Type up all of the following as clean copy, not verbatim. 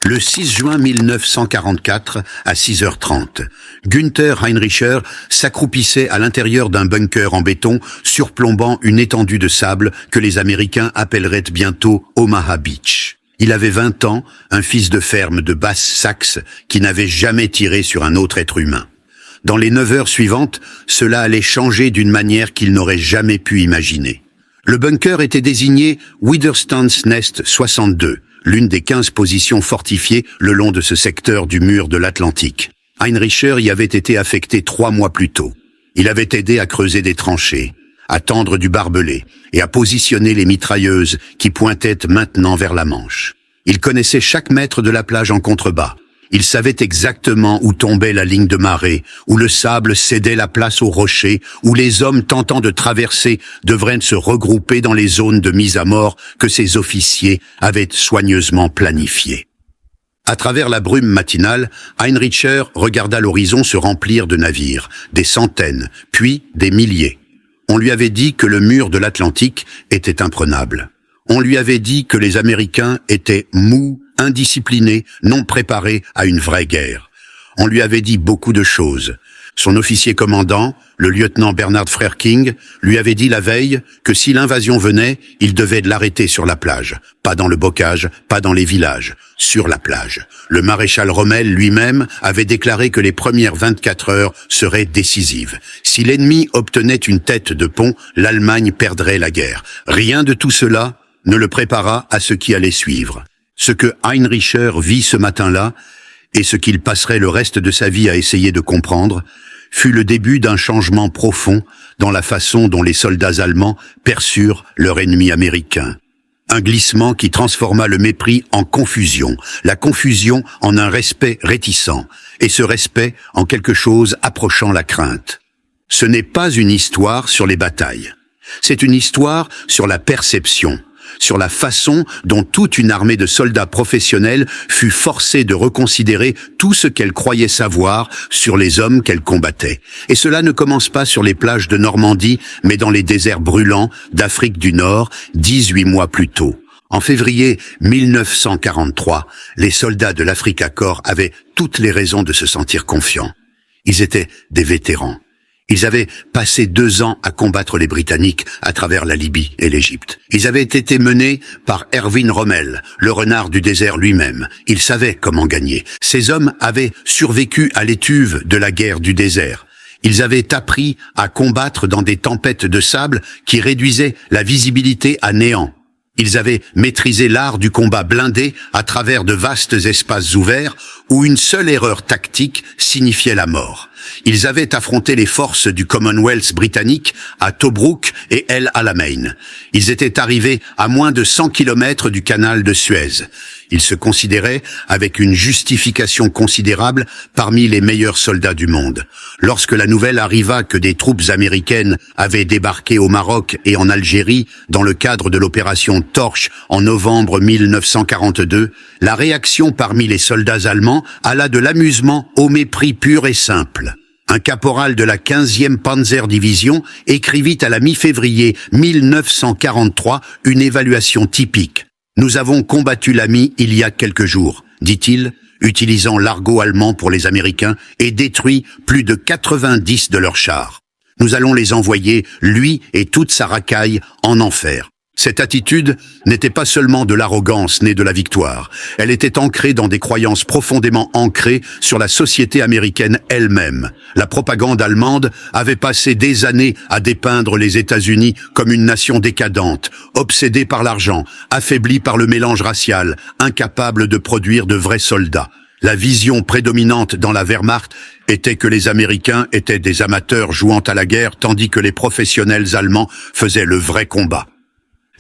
Le 6 juin 1944, à 6h30, Günther Heinricher s'accroupissait à l'intérieur d'un bunker en béton surplombant une étendue de sable que les Américains appelleraient bientôt Omaha Beach. Il avait 20 ans, un fils de ferme de Basse-Saxe qui n'avait jamais tiré sur un autre être humain. Dans les 9 heures suivantes, cela allait changer d'une manière qu'il n'aurait jamais pu imaginer. Le bunker était désigné Widerstands Nest 62, l'une des 15 positions fortifiées le long de ce secteur du mur de l'Atlantique. Heinricher y avait été affecté 3 mois plus tôt. Il avait aidé à creuser des tranchées, à tendre du barbelé et à positionner les mitrailleuses qui pointaient maintenant vers la Manche. Il connaissait chaque mètre de la plage en contrebas. Il savait exactement où tombait la ligne de marée, où le sable cédait la place aux rochers, où les hommes tentant de traverser devraient se regrouper dans les zones de mise à mort que ses officiers avaient soigneusement planifiées. À travers la brume matinale, Heinricher regarda l'horizon se remplir de navires, des centaines, puis des milliers. On lui avait dit que le mur de l'Atlantique était imprenable. On lui avait dit que les Américains étaient mous, indisciplinés, non préparés à une vraie guerre. On lui avait dit beaucoup de choses. Son officier commandant, le lieutenant Bernard Frerking, lui avait dit la veille que si l'invasion venait, il devait l'arrêter sur la plage. Pas dans le bocage, pas dans les villages, sur la plage. Le maréchal Rommel lui-même avait déclaré que les premières 24 heures seraient décisives. Si l'ennemi obtenait une tête de pont, l'Allemagne perdrait la guerre. Rien de tout cela ne le prépara à ce qui allait suivre. Ce que Heinricher vit ce matin-là, et ce qu'il passerait le reste de sa vie à essayer de comprendre, fut le début d'un changement profond dans la façon dont les soldats allemands perçurent leur ennemi américain. Un glissement qui transforma le mépris en confusion, la confusion en un respect réticent, et ce respect en quelque chose approchant la crainte. Ce n'est pas une histoire sur les batailles, c'est une histoire sur la perception, sur la façon dont toute une armée de soldats professionnels fut forcée de reconsidérer tout ce qu'elle croyait savoir sur les hommes qu'elle combattait. Et cela ne commence pas sur les plages de Normandie, mais dans les déserts brûlants d'Afrique du Nord, 18 mois plus tôt. En février 1943, les soldats de l'Afrika Korps avaient toutes les raisons de se sentir confiants. Ils étaient des vétérans. Ils avaient passé 2 ans à combattre les Britanniques à travers la Libye et l'Égypte. Ils avaient été menés par Erwin Rommel, le renard du désert lui-même. Ils savaient comment gagner. Ces hommes avaient survécu à l'étuve de la guerre du désert. Ils avaient appris à combattre dans des tempêtes de sable qui réduisaient la visibilité à néant. Ils avaient maîtrisé l'art du combat blindé à travers de vastes espaces ouverts où une seule erreur tactique signifiait la mort. Ils avaient affronté les forces du Commonwealth britannique à Tobruk et El Alamein. Ils étaient arrivés à moins de 100 kilomètres du canal de Suez. Ils se considéraient, avec une justification considérable, parmi les meilleurs soldats du monde. Lorsque la nouvelle arriva que des troupes américaines avaient débarqué au Maroc et en Algérie dans le cadre de l'opération Torche en novembre 1942, la réaction parmi les soldats allemands alla de l'amusement au mépris pur et simple. Un caporal de la 15e Panzerdivision écrivit à la mi-février 1943 une évaluation typique. « Nous avons combattu l'ami il y a quelques jours », dit-il, utilisant l'argot allemand pour les Américains, et détruit plus de 90 de leurs chars. Nous allons les envoyer, lui et toute sa racaille, en enfer. Cette attitude n'était pas seulement de l'arrogance née de la victoire. Elle était ancrée dans des croyances profondément ancrées sur la société américaine elle-même. La propagande allemande avait passé des années à dépeindre les États-Unis comme une nation décadente, obsédée par l'argent, affaiblie par le mélange racial, incapable de produire de vrais soldats. La vision prédominante dans la Wehrmacht était que les Américains étaient des amateurs jouant à la guerre, tandis que les professionnels allemands faisaient le vrai combat.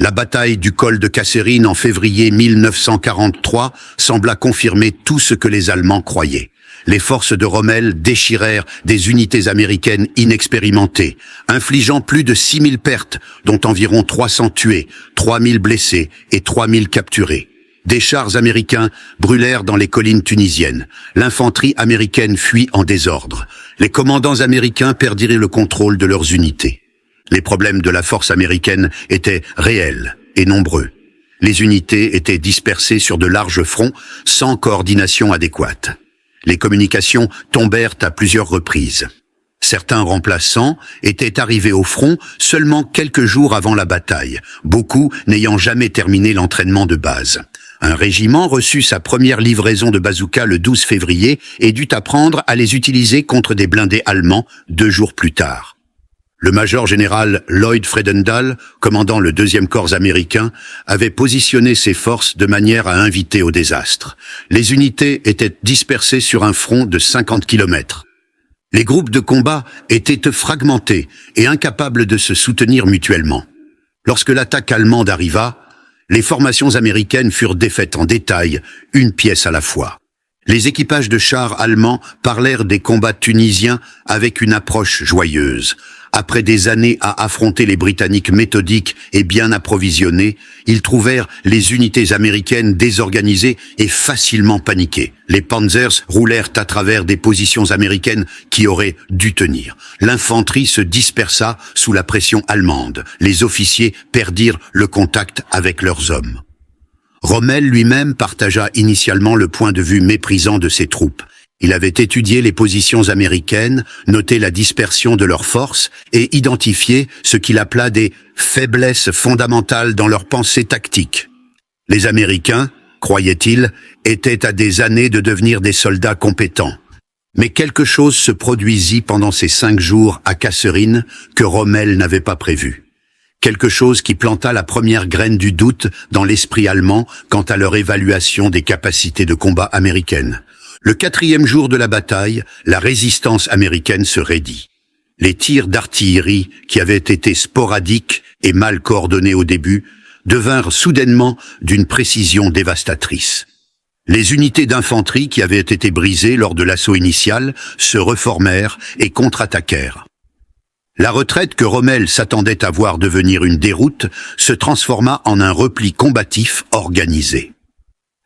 La bataille du col de Kasserine en février 1943 sembla confirmer tout ce que les Allemands croyaient. Les forces de Rommel déchirèrent des unités américaines inexpérimentées, infligeant plus de 6000 pertes, dont environ 300 tués, 3000 blessés et 3000 capturés. Des chars américains brûlèrent dans les collines tunisiennes. L'infanterie américaine fuit en désordre. Les commandants américains perdirent le contrôle de leurs unités. Les problèmes de la force américaine étaient réels et nombreux. Les unités étaient dispersées sur de larges fronts, sans coordination adéquate. Les communications tombèrent à plusieurs reprises. Certains remplaçants étaient arrivés au front seulement quelques jours avant la bataille, beaucoup n'ayant jamais terminé l'entraînement de base. Un régiment reçut sa première livraison de bazookas le 12 février et dut apprendre à les utiliser contre des blindés allemands 2 jours plus tard. Le major général Lloyd Fredendall, commandant le 2e corps américain, avait positionné ses forces de manière à inviter au désastre. Les unités étaient dispersées sur un front de 50 kilomètres. Les groupes de combat étaient fragmentés et incapables de se soutenir mutuellement. Lorsque l'attaque allemande arriva, les formations américaines furent défaites en détail, une pièce à la fois. Les équipages de chars allemands parlèrent des combats tunisiens avec une approche joyeuse. Après des années à affronter les Britanniques méthodiques et bien approvisionnés, ils trouvèrent les unités américaines désorganisées et facilement paniquées. Les Panzers roulèrent à travers des positions américaines qui auraient dû tenir. L'infanterie se dispersa sous la pression allemande. Les officiers perdirent le contact avec leurs hommes. Rommel lui-même partagea initialement le point de vue méprisant de ses troupes. Il avait étudié les positions américaines, noté la dispersion de leurs forces et identifié ce qu'il appela des faiblesses fondamentales dans leur pensée tactique. Les Américains, croyait-il, étaient à des années de devenir des soldats compétents. Mais quelque chose se produisit pendant ces 5 jours à Kasserine que Rommel n'avait pas prévu. Quelque chose qui planta la première graine du doute dans l'esprit allemand quant à leur évaluation des capacités de combat américaines. Le 4e jour de la bataille, la résistance américaine se raidit. Les tirs d'artillerie, qui avaient été sporadiques et mal coordonnés au début, devinrent soudainement d'une précision dévastatrice. Les unités d'infanterie qui avaient été brisées lors de l'assaut initial se reformèrent et contre-attaquèrent. La retraite que Rommel s'attendait à voir devenir une déroute se transforma en un repli combatif organisé.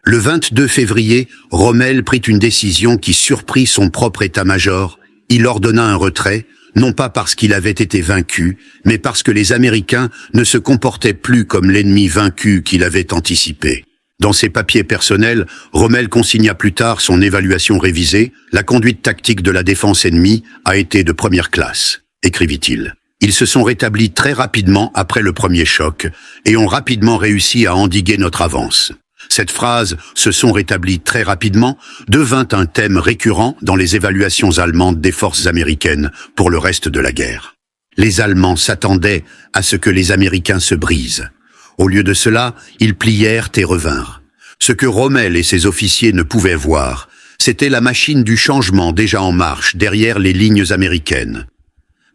Le 22 février, Rommel prit une décision qui surprit son propre état-major. Il ordonna un retrait, non pas parce qu'il avait été vaincu, mais parce que les Américains ne se comportaient plus comme l'ennemi vaincu qu'il avait anticipé. Dans ses papiers personnels, Rommel consigna plus tard son évaluation révisée. « La conduite tactique de la défense ennemie a été de première classe », écrivit-il. Ils se sont rétablis très rapidement après le premier choc et ont rapidement réussi à endiguer notre avance. Cette phrase « se sont rétablis très rapidement » devint un thème récurrent dans les évaluations allemandes des forces américaines pour le reste de la guerre. Les Allemands s'attendaient à ce que les Américains se brisent. Au lieu de cela, ils plièrent et revinrent. Ce que Rommel et ses officiers ne pouvaient voir, c'était la machine du changement déjà en marche derrière les lignes américaines.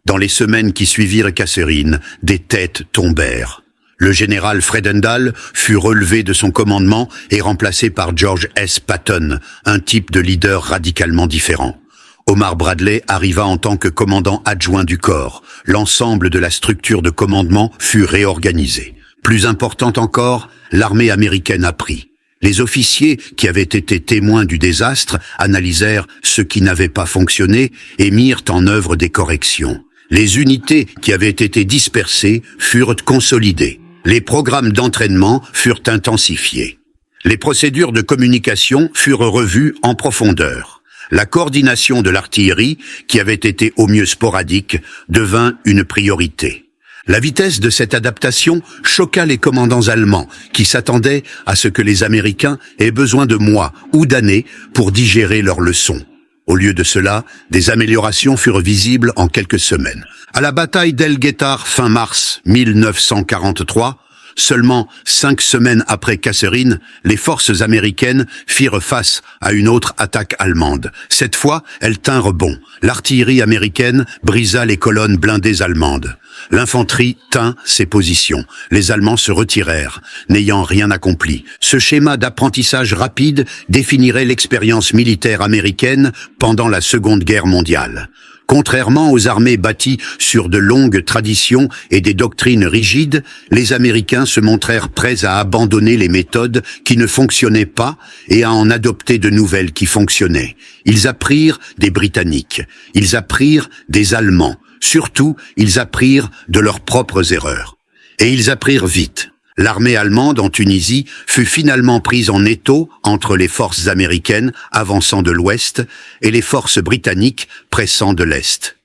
Dans les semaines qui suivirent Kasserine, des têtes tombèrent. Le général Fredendall fut relevé de son commandement et remplacé par George S. Patton, un type de leader radicalement différent. Omar Bradley arriva en tant que commandant adjoint du corps. L'ensemble de la structure de commandement fut réorganisé. Plus important encore, l'armée américaine apprit. Les officiers qui avaient été témoins du désastre analysèrent ce qui n'avait pas fonctionné et mirent en œuvre des corrections. Les unités qui avaient été dispersées furent consolidées. Les programmes d'entraînement furent intensifiés. Les procédures de communication furent revues en profondeur. La coordination de l'artillerie, qui avait été au mieux sporadique, devint une priorité. La vitesse de cette adaptation choqua les commandants allemands, qui s'attendaient à ce que les Américains aient besoin de mois ou d'années pour digérer leurs leçons. Au lieu de cela, des améliorations furent visibles en quelques semaines. À la bataille d'El Guettar fin mars 1943, seulement 5 semaines après Kasserine, les forces américaines firent face à une autre attaque allemande. Cette fois, elles tinrent bon. L'artillerie américaine brisa les colonnes blindées allemandes. L'infanterie tint ses positions. Les Allemands se retirèrent, n'ayant rien accompli. Ce schéma d'apprentissage rapide définirait l'expérience militaire américaine pendant la Seconde Guerre mondiale. Contrairement aux armées bâties sur de longues traditions et des doctrines rigides, les Américains se montrèrent prêts à abandonner les méthodes qui ne fonctionnaient pas et à en adopter de nouvelles qui fonctionnaient. Ils apprirent des Britanniques, ils apprirent des Allemands, surtout ils apprirent de leurs propres erreurs. Et ils apprirent vite. L'armée allemande en Tunisie fut finalement prise en étau entre les forces américaines avançant de l'ouest et les forces britanniques pressant de l'est.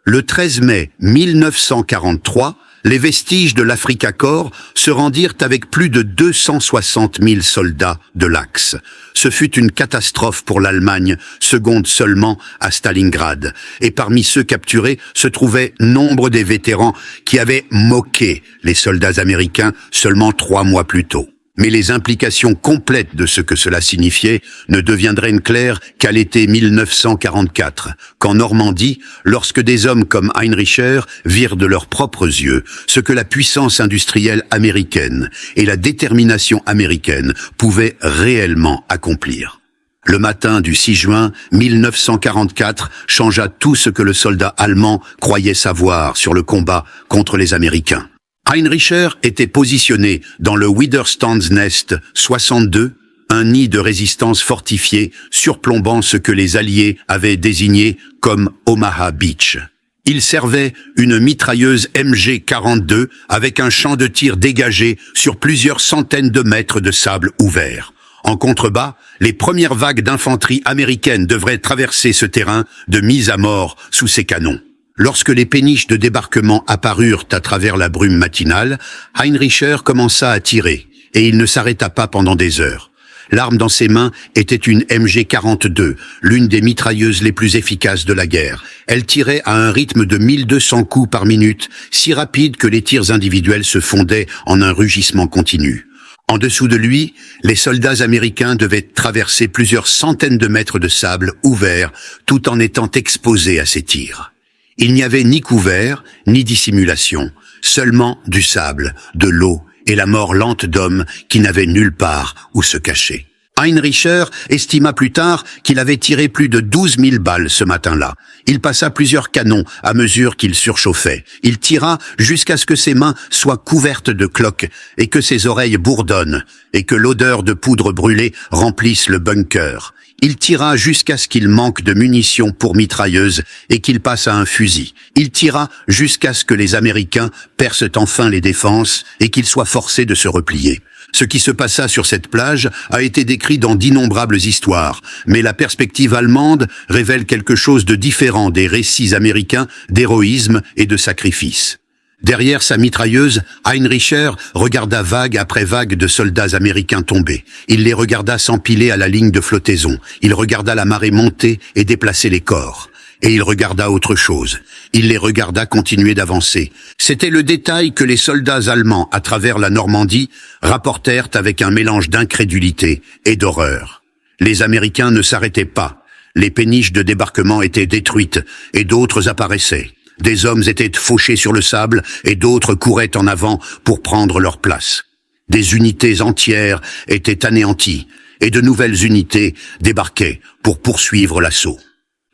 Le 13 mai 1943, les vestiges de l'Africa Corps se rendirent avec plus de 260 000 soldats de l'Axe. Ce fut une catastrophe pour l'Allemagne, seconde seulement à Stalingrad. Et parmi ceux capturés se trouvaient nombre des vétérans qui avaient moqué les soldats américains seulement 3 mois plus tôt. Mais les implications complètes de ce que cela signifiait ne deviendraient claires qu'à l'été 1944, qu'en Normandie, lorsque des hommes comme Heinricher virent de leurs propres yeux ce que la puissance industrielle américaine et la détermination américaine pouvaient réellement accomplir. Le matin du 6 juin 1944 changea tout ce que le soldat allemand croyait savoir sur le combat contre les Américains. Heinricher était positionné dans le Widerstandsnest 62, un nid de résistance fortifié surplombant ce que les Alliés avaient désigné comme Omaha Beach. Il servait une mitrailleuse MG-42 avec un champ de tir dégagé sur plusieurs centaines de mètres de sable ouvert. En contrebas, les premières vagues d'infanterie américaine devraient traverser ce terrain de mise à mort sous ses canons. Lorsque les péniches de débarquement apparurent à travers la brume matinale, Heinricher commença à tirer, et il ne s'arrêta pas pendant des heures. L'arme dans ses mains était une MG-42, l'une des mitrailleuses les plus efficaces de la guerre. Elle tirait à un rythme de 1200 coups par minute, si rapide que les tirs individuels se fondaient en un rugissement continu. En dessous de lui, les soldats américains devaient traverser plusieurs centaines de mètres de sable ouvert, tout en étant exposés à ces tirs. Il n'y avait ni couvert, ni dissimulation, seulement du sable, de l'eau et la mort lente d'hommes qui n'avaient nulle part où se cacher. Heinricher estima plus tard qu'il avait tiré plus de 12 000 balles ce matin-là. Il passa plusieurs canons à mesure qu'il surchauffait. Il tira jusqu'à ce que ses mains soient couvertes de cloques et que ses oreilles bourdonnent et que l'odeur de poudre brûlée remplisse le bunker. Il tira jusqu'à ce qu'il manque de munitions pour mitrailleuses et qu'il passe à un fusil. Il tira jusqu'à ce que les Américains percent enfin les défenses et qu'ils soient forcés de se replier. Ce qui se passa sur cette plage a été décrit dans d'innombrables histoires, mais la perspective allemande révèle quelque chose de différent des récits américains d'héroïsme et de sacrifice. Derrière sa mitrailleuse, Heinricher regarda vague après vague de soldats américains tombés. Il les regarda s'empiler à la ligne de flottaison. Il regarda la marée monter et déplacer les corps. Et il regarda autre chose. Il les regarda continuer d'avancer. C'était le détail que les soldats allemands, à travers la Normandie, rapportèrent avec un mélange d'incrédulité et d'horreur. Les Américains ne s'arrêtaient pas. Les péniches de débarquement étaient détruites et d'autres apparaissaient. Des hommes étaient fauchés sur le sable et d'autres couraient en avant pour prendre leur place. Des unités entières étaient anéanties et de nouvelles unités débarquaient pour poursuivre l'assaut.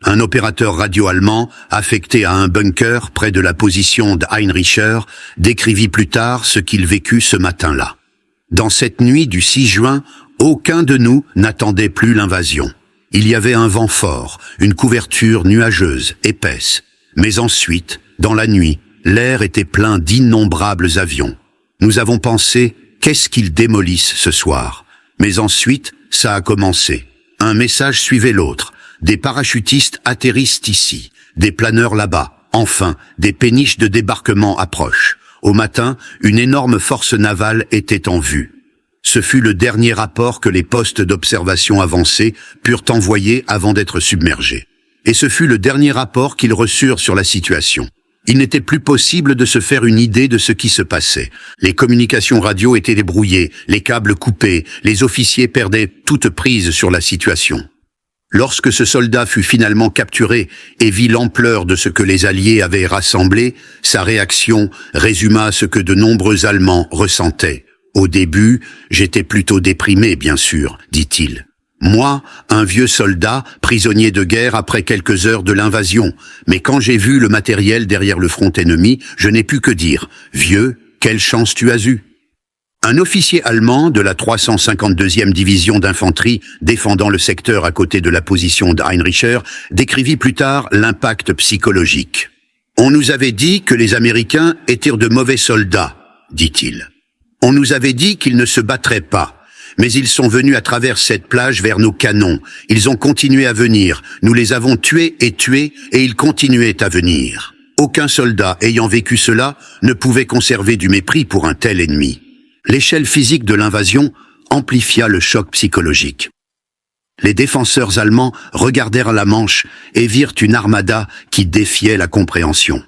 Un opérateur radio allemand, affecté à un bunker près de la position de Heinricher, décrivit plus tard ce qu'il vécut ce matin-là. Dans cette nuit du 6 juin, aucun de nous n'attendait plus l'invasion. Il y avait un vent fort, une couverture nuageuse, épaisse. Mais ensuite, dans la nuit, l'air était plein d'innombrables avions. Nous avons pensé, qu'est-ce qu'ils démolissent ce soir? Mais ensuite, ça a commencé. Un message suivait l'autre. Des parachutistes atterrissent ici, des planeurs là-bas. Enfin, des péniches de débarquement approchent. Au matin, une énorme force navale était en vue. Ce fut le dernier rapport que les postes d'observation avancés purent envoyer avant d'être submergés. Et ce fut le dernier rapport qu'ils reçurent sur la situation. Il n'était plus possible de se faire une idée de ce qui se passait. Les communications radio étaient débrouillées, les câbles coupés, les officiers perdaient toute prise sur la situation. Lorsque ce soldat fut finalement capturé et vit l'ampleur de ce que les Alliés avaient rassemblé, sa réaction résuma ce que de nombreux Allemands ressentaient. « Au début, j'étais plutôt déprimé, bien sûr, dit-il. Moi, un vieux soldat, prisonnier de guerre après quelques heures de l'invasion. Mais quand j'ai vu le matériel derrière le front ennemi, je n'ai pu que dire « Vieux, quelle chance tu as eue !» Un officier allemand de la 352e division d'infanterie défendant le secteur à côté de la position de Heinricher décrivit plus tard l'impact psychologique. « On nous avait dit que les Américains étaient de mauvais soldats, dit-il. On nous avait dit qu'ils ne se battraient pas. Mais ils sont venus à travers cette plage vers nos canons. Ils ont continué à venir. Nous les avons tués, et ils continuaient à venir. Aucun soldat ayant vécu cela ne pouvait conserver du mépris pour un tel ennemi. L'échelle physique de l'invasion amplifia le choc psychologique. Les défenseurs allemands regardèrent la Manche et virent une armada qui défiait la compréhension.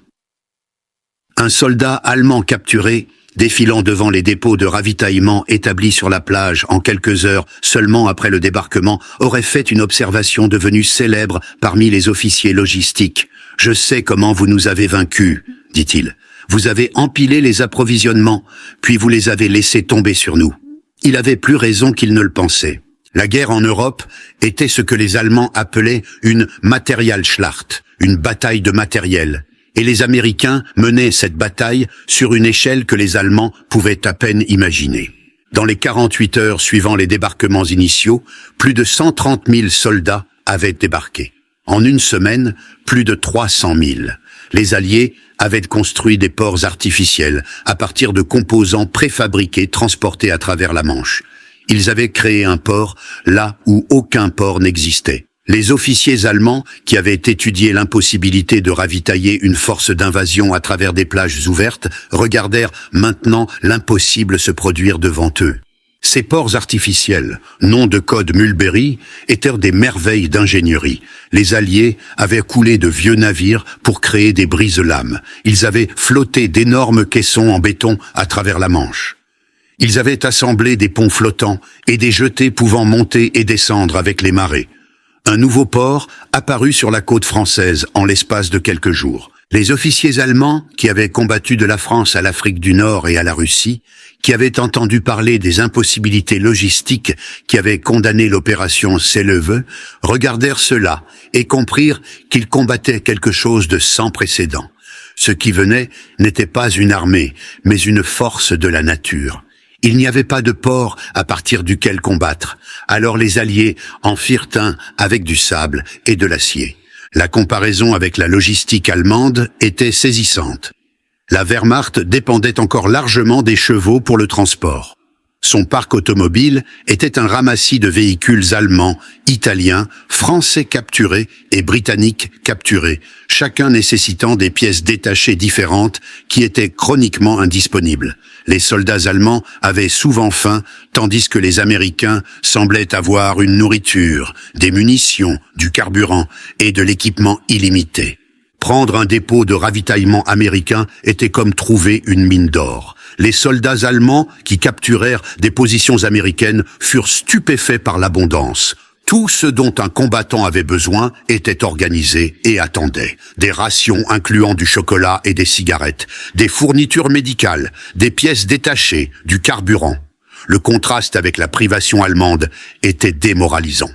Un soldat allemand capturé, défilant devant les dépôts de ravitaillement établis sur la plage en quelques heures seulement après le débarquement, aurait fait une observation devenue célèbre parmi les officiers logistiques. « Je sais comment vous nous avez vaincus », dit-il. « Vous avez empilé les approvisionnements, puis vous les avez laissés tomber sur nous. » Il avait plus raison qu'il ne le pensait. La guerre en Europe était ce que les Allemands appelaient une Materialschlacht, une bataille de matériel. Et les Américains menaient cette bataille sur une échelle que les Allemands pouvaient à peine imaginer. Dans les 48 heures suivant les débarquements initiaux, plus de 130 000 soldats avaient débarqué. En une semaine, plus de 300 000. Les Alliés avaient construit des ports artificiels à partir de composants préfabriqués transportés à travers la Manche. Ils avaient créé un port là où aucun port n'existait. Les officiers allemands, qui avaient étudié l'impossibilité de ravitailler une force d'invasion à travers des plages ouvertes, regardèrent maintenant l'impossible se produire devant eux. Ces ports artificiels, nom de code Mulberry, étaient des merveilles d'ingénierie. Les Alliés avaient coulé de vieux navires pour créer des brise-lames. Ils avaient flotté d'énormes caissons en béton à travers la Manche. Ils avaient assemblé des ponts flottants et des jetées pouvant monter et descendre avec les marées. Un nouveau port apparut sur la côte française en l'espace de quelques jours. Les officiers allemands, qui avaient combattu de la France à l'Afrique du Nord et à la Russie, qui avaient entendu parler des impossibilités logistiques qui avaient condamné l'opération Seleuwe, regardèrent cela et comprirent qu'ils combattaient quelque chose de sans précédent. Ce qui venait n'était pas une armée, mais une force de la nature. Il n'y avait pas de port à partir duquel combattre, alors les Alliés en firent un avec du sable et de l'acier. La comparaison avec la logistique allemande était saisissante. La Wehrmacht dépendait encore largement des chevaux pour le transport. Son parc automobile était un ramassis de véhicules allemands, italiens, français capturés et britanniques capturés, chacun nécessitant des pièces détachées différentes qui étaient chroniquement indisponibles. Les soldats allemands avaient souvent faim, tandis que les Américains semblaient avoir une nourriture, des munitions, du carburant et de l'équipement illimité. Prendre un dépôt de ravitaillement américain était comme trouver une mine d'or. Les soldats allemands qui capturèrent des positions américaines furent stupéfaits par l'abondance. Tout ce dont un combattant avait besoin était organisé et attendait. Des rations incluant du chocolat et des cigarettes, des fournitures médicales, des pièces détachées, du carburant. Le contraste avec la privation allemande était démoralisant.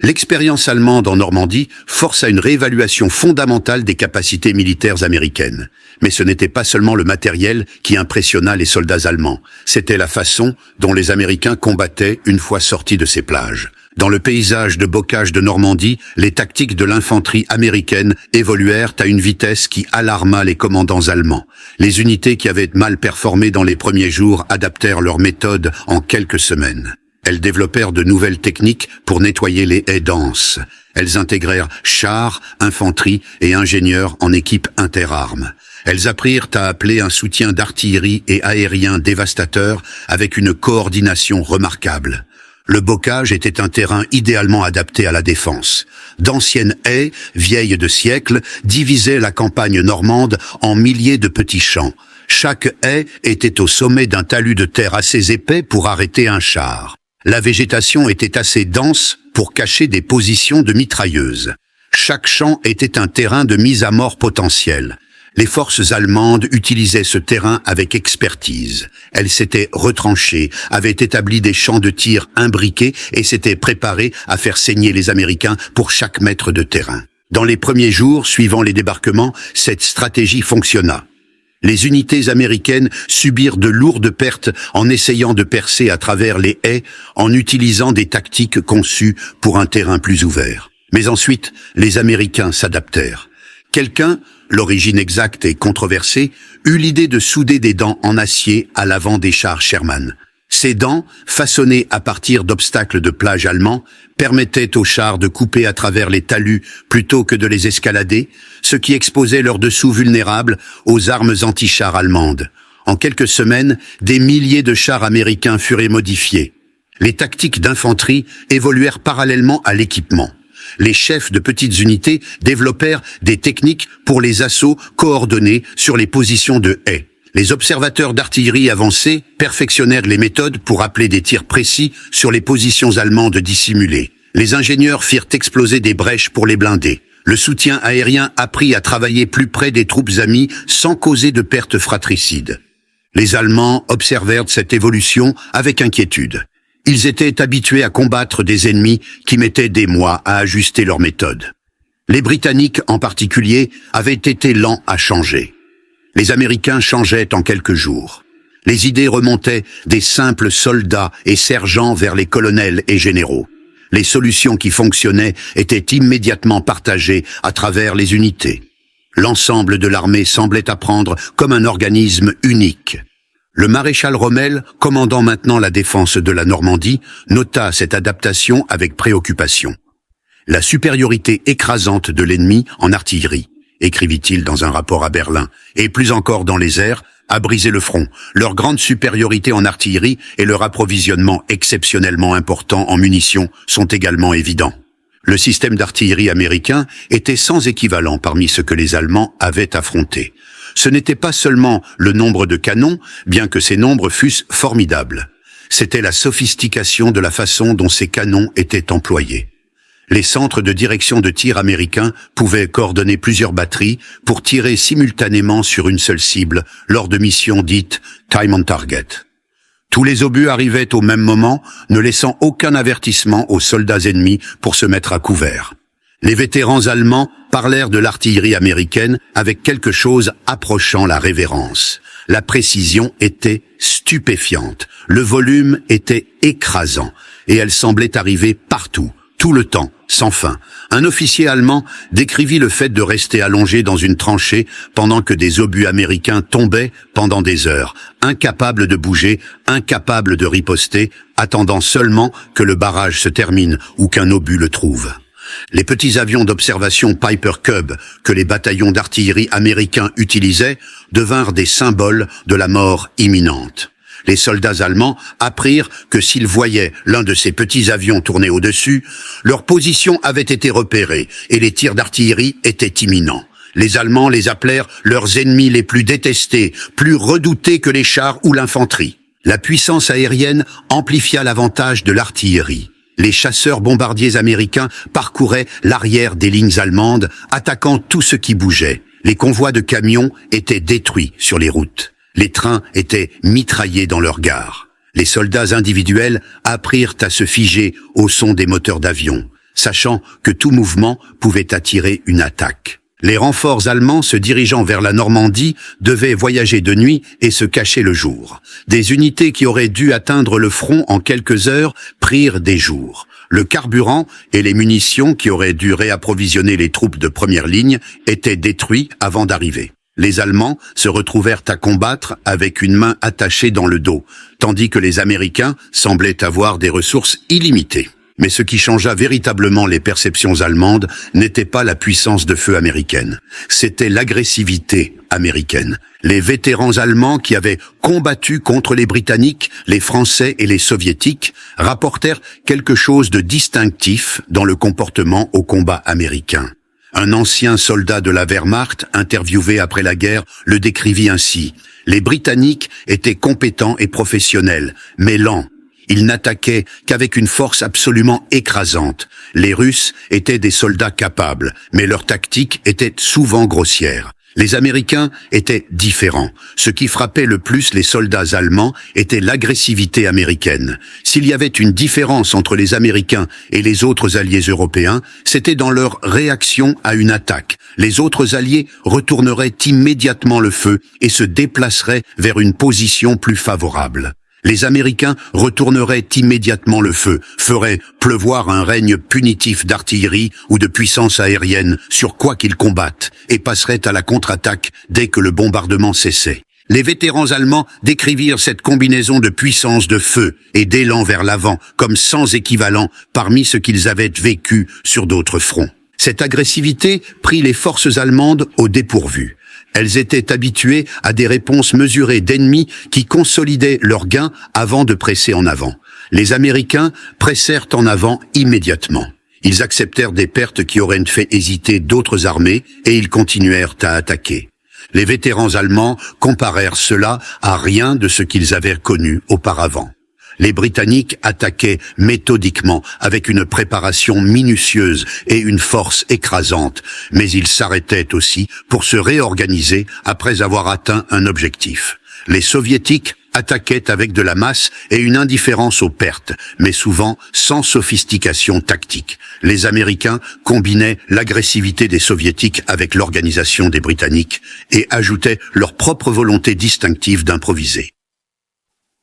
L'expérience allemande en Normandie force à une réévaluation fondamentale des capacités militaires américaines. Mais ce n'était pas seulement le matériel qui impressionna les soldats allemands, c'était la façon dont les Américains combattaient une fois sortis de ces plages. Dans le paysage de bocage de Normandie, les tactiques de l'infanterie américaine évoluèrent à une vitesse qui alarma les commandants allemands. Les unités qui avaient mal performé dans les premiers jours adaptèrent leurs méthodes en quelques semaines. Elles développèrent de nouvelles techniques pour nettoyer les haies denses. Elles intégrèrent chars, infanterie et ingénieurs en équipe interarmes. Elles apprirent à appeler un soutien d'artillerie et aérien dévastateur avec une coordination remarquable. Le bocage était un terrain idéalement adapté à la défense. D'anciennes haies, vieilles de siècles, divisaient la campagne normande en milliers de petits champs. Chaque haie était au sommet d'un talus de terre assez épais pour arrêter un char. La végétation était assez dense pour cacher des positions de mitrailleuses. Chaque champ était un terrain de mise à mort potentiel. Les forces allemandes utilisaient ce terrain avec expertise. Elles s'étaient retranchées, avaient établi des champs de tir imbriqués et s'étaient préparées à faire saigner les Américains pour chaque mètre de terrain. Dans les premiers jours suivant les débarquements, cette stratégie fonctionna. Les unités américaines subirent de lourdes pertes en essayant de percer à travers les haies en utilisant des tactiques conçues pour un terrain plus ouvert. Mais ensuite, les Américains s'adaptèrent. Quelqu'un, l'origine exacte est controversée, eut l'idée de souder des dents en acier à l'avant des chars Sherman. Ces dents, façonnées à partir d'obstacles de plage allemands, permettaient aux chars de couper à travers les talus plutôt que de les escalader, ce qui exposait leurs dessous vulnérables aux armes anti-chars allemandes. En quelques semaines, des milliers de chars américains furent modifiés. Les tactiques d'infanterie évoluèrent parallèlement à l'équipement. Les chefs de petites unités développèrent des techniques pour les assauts coordonnés sur les positions de haies. Les observateurs d'artillerie avancée perfectionnèrent les méthodes pour appeler des tirs précis sur les positions allemandes dissimulées. Les ingénieurs firent exploser des brèches pour les blinder. Le soutien aérien apprit à travailler plus près des troupes amies sans causer de pertes fratricides. Les Allemands observèrent cette évolution avec inquiétude. Ils étaient habitués à combattre des ennemis qui mettaient des mois à ajuster leurs méthodes. Les Britanniques, en particulier, avaient été lents à changer. Les Américains changeaient en quelques jours. Les idées remontaient des simples soldats et sergents vers les colonels et généraux. Les solutions qui fonctionnaient étaient immédiatement partagées à travers les unités. L'ensemble de l'armée semblait apprendre comme un organisme unique. Le maréchal Rommel, commandant maintenant la défense de la Normandie, nota cette adaptation avec préoccupation. La supériorité écrasante de l'ennemi en artillerie, écrivit-il dans un rapport à Berlin, et plus encore dans les airs, a brisé le front. Leur grande supériorité en artillerie et leur approvisionnement exceptionnellement important en munitions sont également évidents. Le système d'artillerie américain était sans équivalent parmi ceux que les Allemands avaient affrontés. Ce n'était pas seulement le nombre de canons, bien que ces nombres fussent formidables. C'était la sophistication de la façon dont ces canons étaient employés. Les centres de direction de tir américains pouvaient coordonner plusieurs batteries pour tirer simultanément sur une seule cible lors de missions dites « time on target ». Tous les obus arrivaient au même moment, ne laissant aucun avertissement aux soldats ennemis pour se mettre à couvert. Les vétérans allemands parlèrent de l'artillerie américaine avec quelque chose approchant la révérence. La précision était stupéfiante, le volume était écrasant, et elle semblait arriver partout, tout le temps, sans fin. Un officier allemand décrivit le fait de rester allongé dans une tranchée pendant que des obus américains tombaient pendant des heures, incapables de bouger, incapables de riposter, attendant seulement que le barrage se termine ou qu'un obus le trouve. Les petits avions d'observation Piper Cub que les bataillons d'artillerie américains utilisaient devinrent des symboles de la mort imminente. Les soldats allemands apprirent que s'ils voyaient l'un de ces petits avions tourner au-dessus, leur position avait été repérée et les tirs d'artillerie étaient imminents. Les Allemands les appelèrent leurs ennemis les plus détestés, plus redoutés que les chars ou l'infanterie. La puissance aérienne amplifia l'avantage de l'artillerie. Les chasseurs bombardiers américains parcouraient l'arrière des lignes allemandes, attaquant tout ce qui bougeait. Les convois de camions étaient détruits sur les routes. Les trains étaient mitraillés dans leurs gares. Les soldats individuels apprirent à se figer au son des moteurs d'avion, sachant que tout mouvement pouvait attirer une attaque. Les renforts allemands se dirigeant vers la Normandie devaient voyager de nuit et se cacher le jour. Des unités qui auraient dû atteindre le front en quelques heures prirent des jours. Le carburant et les munitions qui auraient dû réapprovisionner les troupes de première ligne étaient détruits avant d'arriver. Les Allemands se retrouvèrent à combattre avec une main attachée dans le dos, tandis que les Américains semblaient avoir des ressources illimitées. Mais ce qui changea véritablement les perceptions allemandes n'était pas la puissance de feu américaine, c'était l'agressivité américaine. Les vétérans allemands qui avaient combattu contre les Britanniques, les Français et les Soviétiques rapportèrent quelque chose de distinctif dans le comportement au combat américain. Un ancien soldat de la Wehrmacht, interviewé après la guerre, le décrivit ainsi. Les Britanniques étaient compétents et professionnels, mais lents. Ils n'attaquaient qu'avec une force absolument écrasante. Les Russes étaient des soldats capables, mais leur tactique était souvent grossière. Les Américains étaient différents. Ce qui frappait le plus les soldats allemands était l'agressivité américaine. S'il y avait une différence entre les Américains et les autres alliés européens, c'était dans leur réaction à une attaque. Les autres alliés retourneraient immédiatement le feu et se déplaceraient vers une position plus favorable. Les Américains retourneraient immédiatement le feu, feraient pleuvoir un règne punitif d'artillerie ou de puissance aérienne sur quoi qu'ils combattent, et passeraient à la contre-attaque dès que le bombardement cessait. Les vétérans allemands décrivirent cette combinaison de puissance de feu et d'élan vers l'avant comme sans équivalent parmi ce qu'ils avaient vécu sur d'autres fronts. Cette agressivité prit les forces allemandes au dépourvu. Elles étaient habituées à des réponses mesurées d'ennemis qui consolidaient leurs gains avant de presser en avant. Les Américains pressèrent en avant immédiatement. Ils acceptèrent des pertes qui auraient fait hésiter d'autres armées et ils continuèrent à attaquer. Les vétérans allemands comparèrent cela à rien de ce qu'ils avaient connu auparavant. Les Britanniques attaquaient méthodiquement, avec une préparation minutieuse et une force écrasante, mais ils s'arrêtaient aussi pour se réorganiser après avoir atteint un objectif. Les Soviétiques attaquaient avec de la masse et une indifférence aux pertes, mais souvent sans sophistication tactique. Les Américains combinaient l'agressivité des Soviétiques avec l'organisation des Britanniques et ajoutaient leur propre volonté distinctive d'improviser.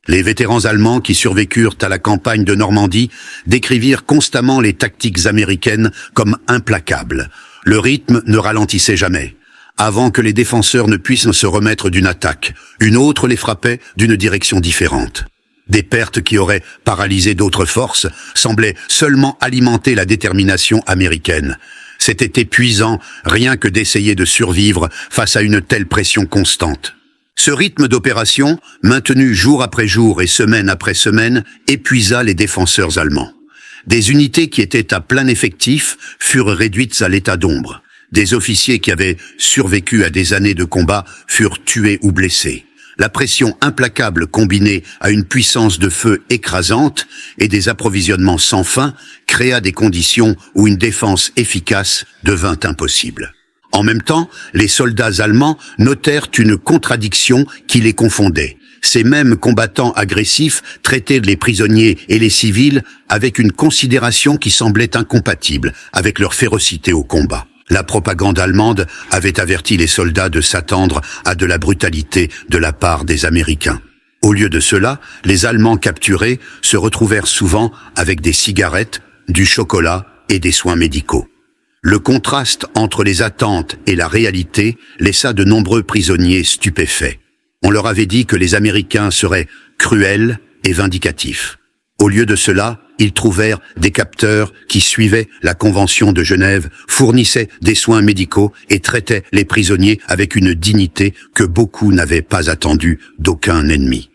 Les vétérans allemands qui survécurent à la campagne de Normandie décrivirent constamment les tactiques américaines comme implacables. Le rythme ne ralentissait jamais. Avant que les défenseurs ne puissent se remettre d'une attaque, une autre les frappait d'une direction différente. Des pertes qui auraient paralysé d'autres forces semblaient seulement alimenter la détermination américaine. C'était épuisant rien que d'essayer de survivre face à une telle pression constante. Ce rythme d'opération, maintenu jour après jour et semaine après semaine, épuisa les défenseurs allemands. Des unités qui étaient à plein effectif furent réduites à l'état d'ombre. Des officiers qui avaient survécu à des années de combat furent tués ou blessés. La pression implacable combinée à une puissance de feu écrasante et des approvisionnements sans fin créa des conditions où une défense efficace devint impossible. En même temps, les soldats allemands notèrent une contradiction qui les confondait. Ces mêmes combattants agressifs traitaient les prisonniers et les civils avec une considération qui semblait incompatible avec leur férocité au combat. La propagande allemande avait averti les soldats de s'attendre à de la brutalité de la part des Américains. Au lieu de cela, les Allemands capturés se retrouvèrent souvent avec des cigarettes, du chocolat et des soins médicaux. Le contraste entre les attentes et la réalité laissa de nombreux prisonniers stupéfaits. On leur avait dit que les Américains seraient cruels et vindicatifs. Au lieu de cela, ils trouvèrent des capteurs qui suivaient la Convention de Genève, fournissaient des soins médicaux et traitaient les prisonniers avec une dignité que beaucoup n'avaient pas attendue d'aucun ennemi.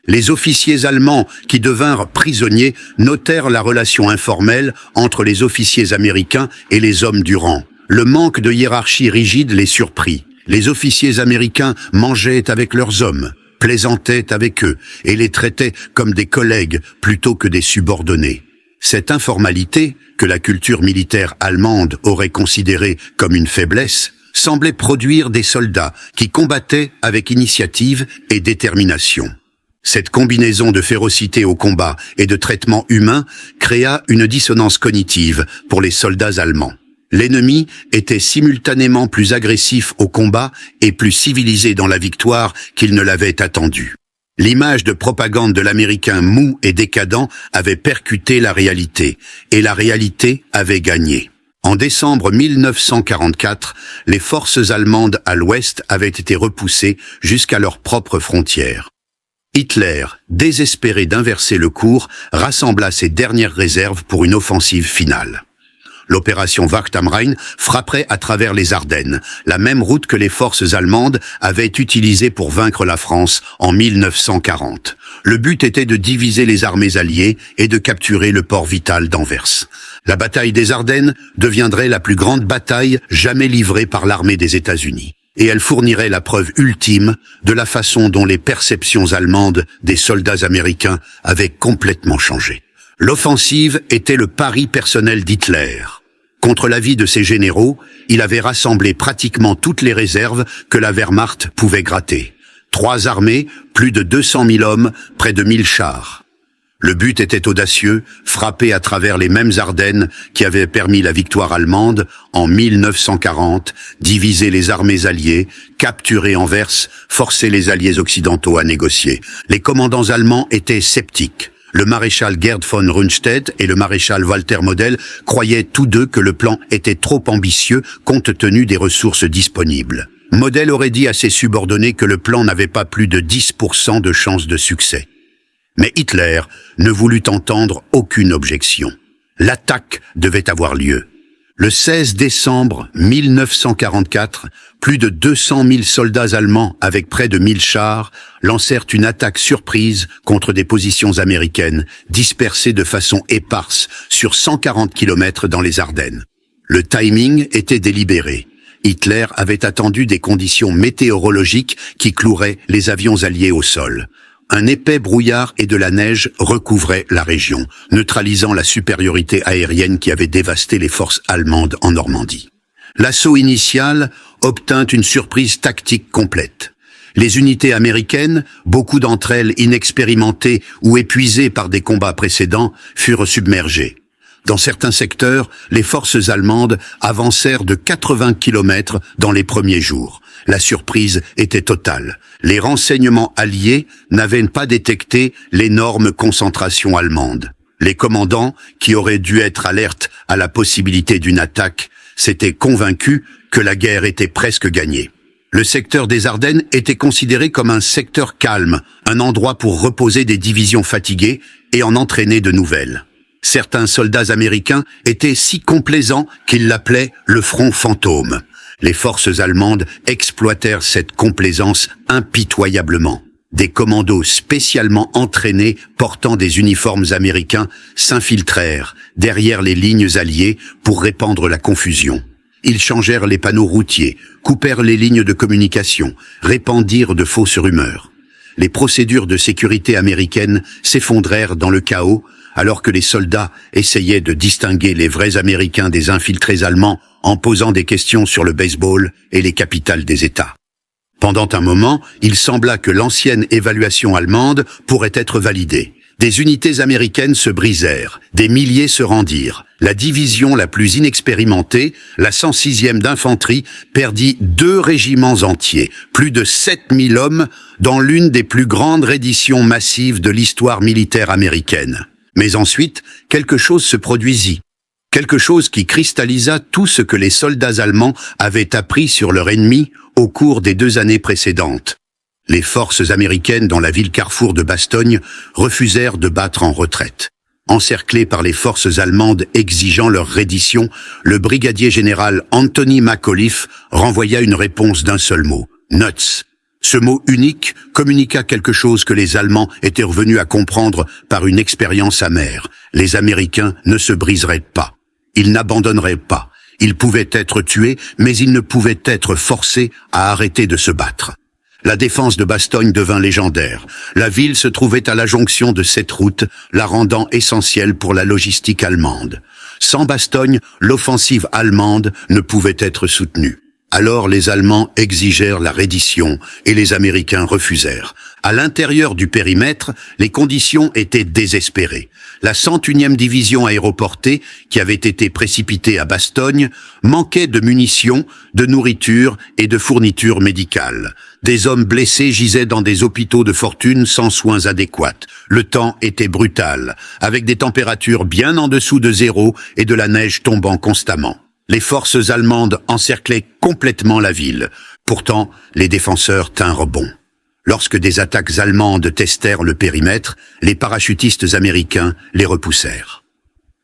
Les officiers allemands qui devinrent prisonniers notèrent la relation informelle entre les officiers américains et les hommes du rang. Le manque de hiérarchie rigide les surprit. Les officiers américains mangeaient avec leurs hommes, plaisantaient avec eux et les traitaient comme des collègues plutôt que des subordonnés. Cette informalité, que la culture militaire allemande aurait considérée comme une faiblesse, semblait produire des soldats qui combattaient avec initiative et détermination. Cette combinaison de férocité au combat et de traitement humain créa une dissonance cognitive pour les soldats allemands. L'ennemi était simultanément plus agressif au combat et plus civilisé dans la victoire qu'il ne l'avait attendu. L'image de propagande de l'Américain mou et décadent avait percuté la réalité, et la réalité avait gagné. En décembre 1944, les forces allemandes à l'ouest avaient été repoussées jusqu'à leurs propres frontières. Hitler, désespéré d'inverser le cours, rassembla ses dernières réserves pour une offensive finale. L'opération Wacht am Rhein frapperait à travers les Ardennes, la même route que les forces allemandes avaient utilisée pour vaincre la France en 1940. Le but était de diviser les armées alliées et de capturer le port vital d'Anvers. La bataille des Ardennes deviendrait la plus grande bataille jamais livrée par l'armée des États-Unis. Et elle fournirait la preuve ultime de la façon dont les perceptions allemandes des soldats américains avaient complètement changé. L'offensive était le pari personnel d'Hitler. Contre l'avis de ses généraux, il avait rassemblé pratiquement toutes les réserves que la Wehrmacht pouvait gratter. 3 armées, plus de 200 000 hommes, près de 1000 chars. Le but était audacieux, frapper à travers les mêmes Ardennes qui avaient permis la victoire allemande en 1940, diviser les armées alliées, capturer Anvers, forcer les alliés occidentaux à négocier. Les commandants allemands étaient sceptiques. Le maréchal Gerd von Rundstedt et le maréchal Walter Model croyaient tous deux que le plan était trop ambitieux compte tenu des ressources disponibles. Model aurait dit à ses subordonnés que le plan n'avait pas plus de 10% de chances de succès. Mais Hitler ne voulut entendre aucune objection. L'attaque devait avoir lieu. Le 16 décembre 1944, plus de 200 000 soldats allemands avec près de 1000 chars lancèrent une attaque surprise contre des positions américaines dispersées de façon éparse sur 140 km dans les Ardennes. Le timing était délibéré. Hitler avait attendu des conditions météorologiques qui cloueraient les avions alliés au sol. Un épais brouillard et de la neige recouvraient la région, neutralisant la supériorité aérienne qui avait dévasté les forces allemandes en Normandie. L'assaut initial obtint une surprise tactique complète. Les unités américaines, beaucoup d'entre elles inexpérimentées ou épuisées par des combats précédents, furent submergées. Dans certains secteurs, les forces allemandes avancèrent de 80 km dans les premiers jours. La surprise était totale. Les renseignements alliés n'avaient pas détecté l'énorme concentration allemande. Les commandants, qui auraient dû être alertes à la possibilité d'une attaque, s'étaient convaincus que la guerre était presque gagnée. Le secteur des Ardennes était considéré comme un secteur calme, un endroit pour reposer des divisions fatiguées et en entraîner de nouvelles. Certains soldats américains étaient si complaisants qu'ils l'appelaient le front fantôme. Les forces allemandes exploitèrent cette complaisance impitoyablement. Des commandos spécialement entraînés portant des uniformes américains s'infiltrèrent derrière les lignes alliées pour répandre la confusion. Ils changèrent les panneaux routiers, coupèrent les lignes de communication, répandirent de fausses rumeurs. Les procédures de sécurité américaines s'effondrèrent dans le chaos, alors que les soldats essayaient de distinguer les vrais Américains des infiltrés allemands en posant des questions sur le baseball et les capitales des États. Pendant un moment, il sembla que l'ancienne évaluation allemande pourrait être validée. Des unités américaines se brisèrent, des milliers se rendirent. La division la plus inexpérimentée, la 106e d'infanterie, perdit 2 régiments entiers, plus de 7000 hommes, dans l'une des plus grandes redditions massives de l'histoire militaire américaine. Mais ensuite, quelque chose se produisit. Quelque chose qui cristallisa tout ce que les soldats allemands avaient appris sur leur ennemi au cours des 2 années précédentes. Les forces américaines dans la ville carrefour de Bastogne refusèrent de battre en retraite. Encerclé par les forces allemandes exigeant leur reddition, le brigadier général Anthony McAuliffe renvoya une réponse d'un seul mot, « Nuts ». Ce mot unique communiqua quelque chose que les Allemands étaient revenus à comprendre par une expérience amère. Les Américains ne se briseraient pas. Ils n'abandonneraient pas. Ils pouvaient être tués, mais ils ne pouvaient être forcés à arrêter de se battre. La défense de Bastogne devint légendaire. La ville se trouvait à la jonction de 7 routes, la rendant essentielle pour la logistique allemande. Sans Bastogne, l'offensive allemande ne pouvait être soutenue. Alors les Allemands exigèrent la reddition et les Américains refusèrent. À l'intérieur du périmètre, les conditions étaient désespérées. La 101e division aéroportée, qui avait été précipitée à Bastogne, manquait de munitions, de nourriture et de fournitures médicales. Des hommes blessés gisaient dans des hôpitaux de fortune sans soins adéquats. Le temps était brutal, avec des températures bien en dessous de 0 et de la neige tombant constamment. Les forces allemandes encerclaient complètement la ville. Pourtant, les défenseurs tinrent bon. Lorsque des attaques allemandes testèrent le périmètre, les parachutistes américains les repoussèrent.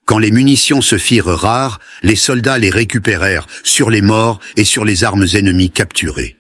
Quand les munitions se firent rares, les soldats les récupérèrent sur les morts et sur les armes ennemies capturées.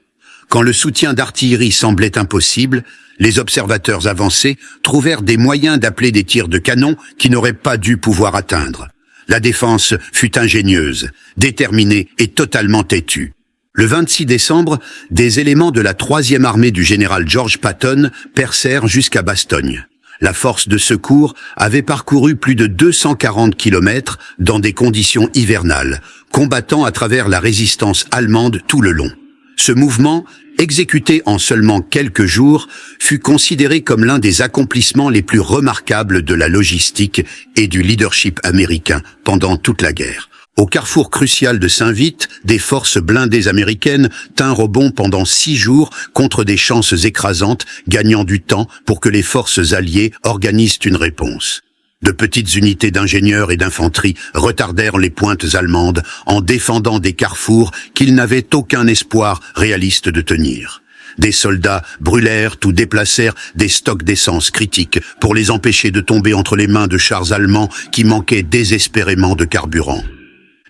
Quand le soutien d'artillerie semblait impossible, les observateurs avancés trouvèrent des moyens d'appeler des tirs de canon qui n'auraient pas dû pouvoir atteindre. La défense fut ingénieuse, déterminée et totalement têtue. Le 26 décembre, des éléments de la 3e armée du général George Patton percèrent jusqu'à Bastogne. La force de secours avait parcouru plus de 240 km dans des conditions hivernales, combattant à travers la résistance allemande tout le long. Ce mouvement, exécuté en seulement quelques jours, fut considéré comme l'un des accomplissements les plus remarquables de la logistique et du leadership américain pendant toute la guerre. Au carrefour crucial de Saint-Vite, des forces blindées américaines tinrent rebond pendant 6 jours contre des chances écrasantes, gagnant du temps pour que les forces alliées organisent une réponse. De petites unités d'ingénieurs et d'infanterie retardèrent les pointes allemandes en défendant des carrefours qu'ils n'avaient aucun espoir réaliste de tenir. Des soldats brûlèrent ou déplacèrent des stocks d'essence critiques pour les empêcher de tomber entre les mains de chars allemands qui manquaient désespérément de carburant.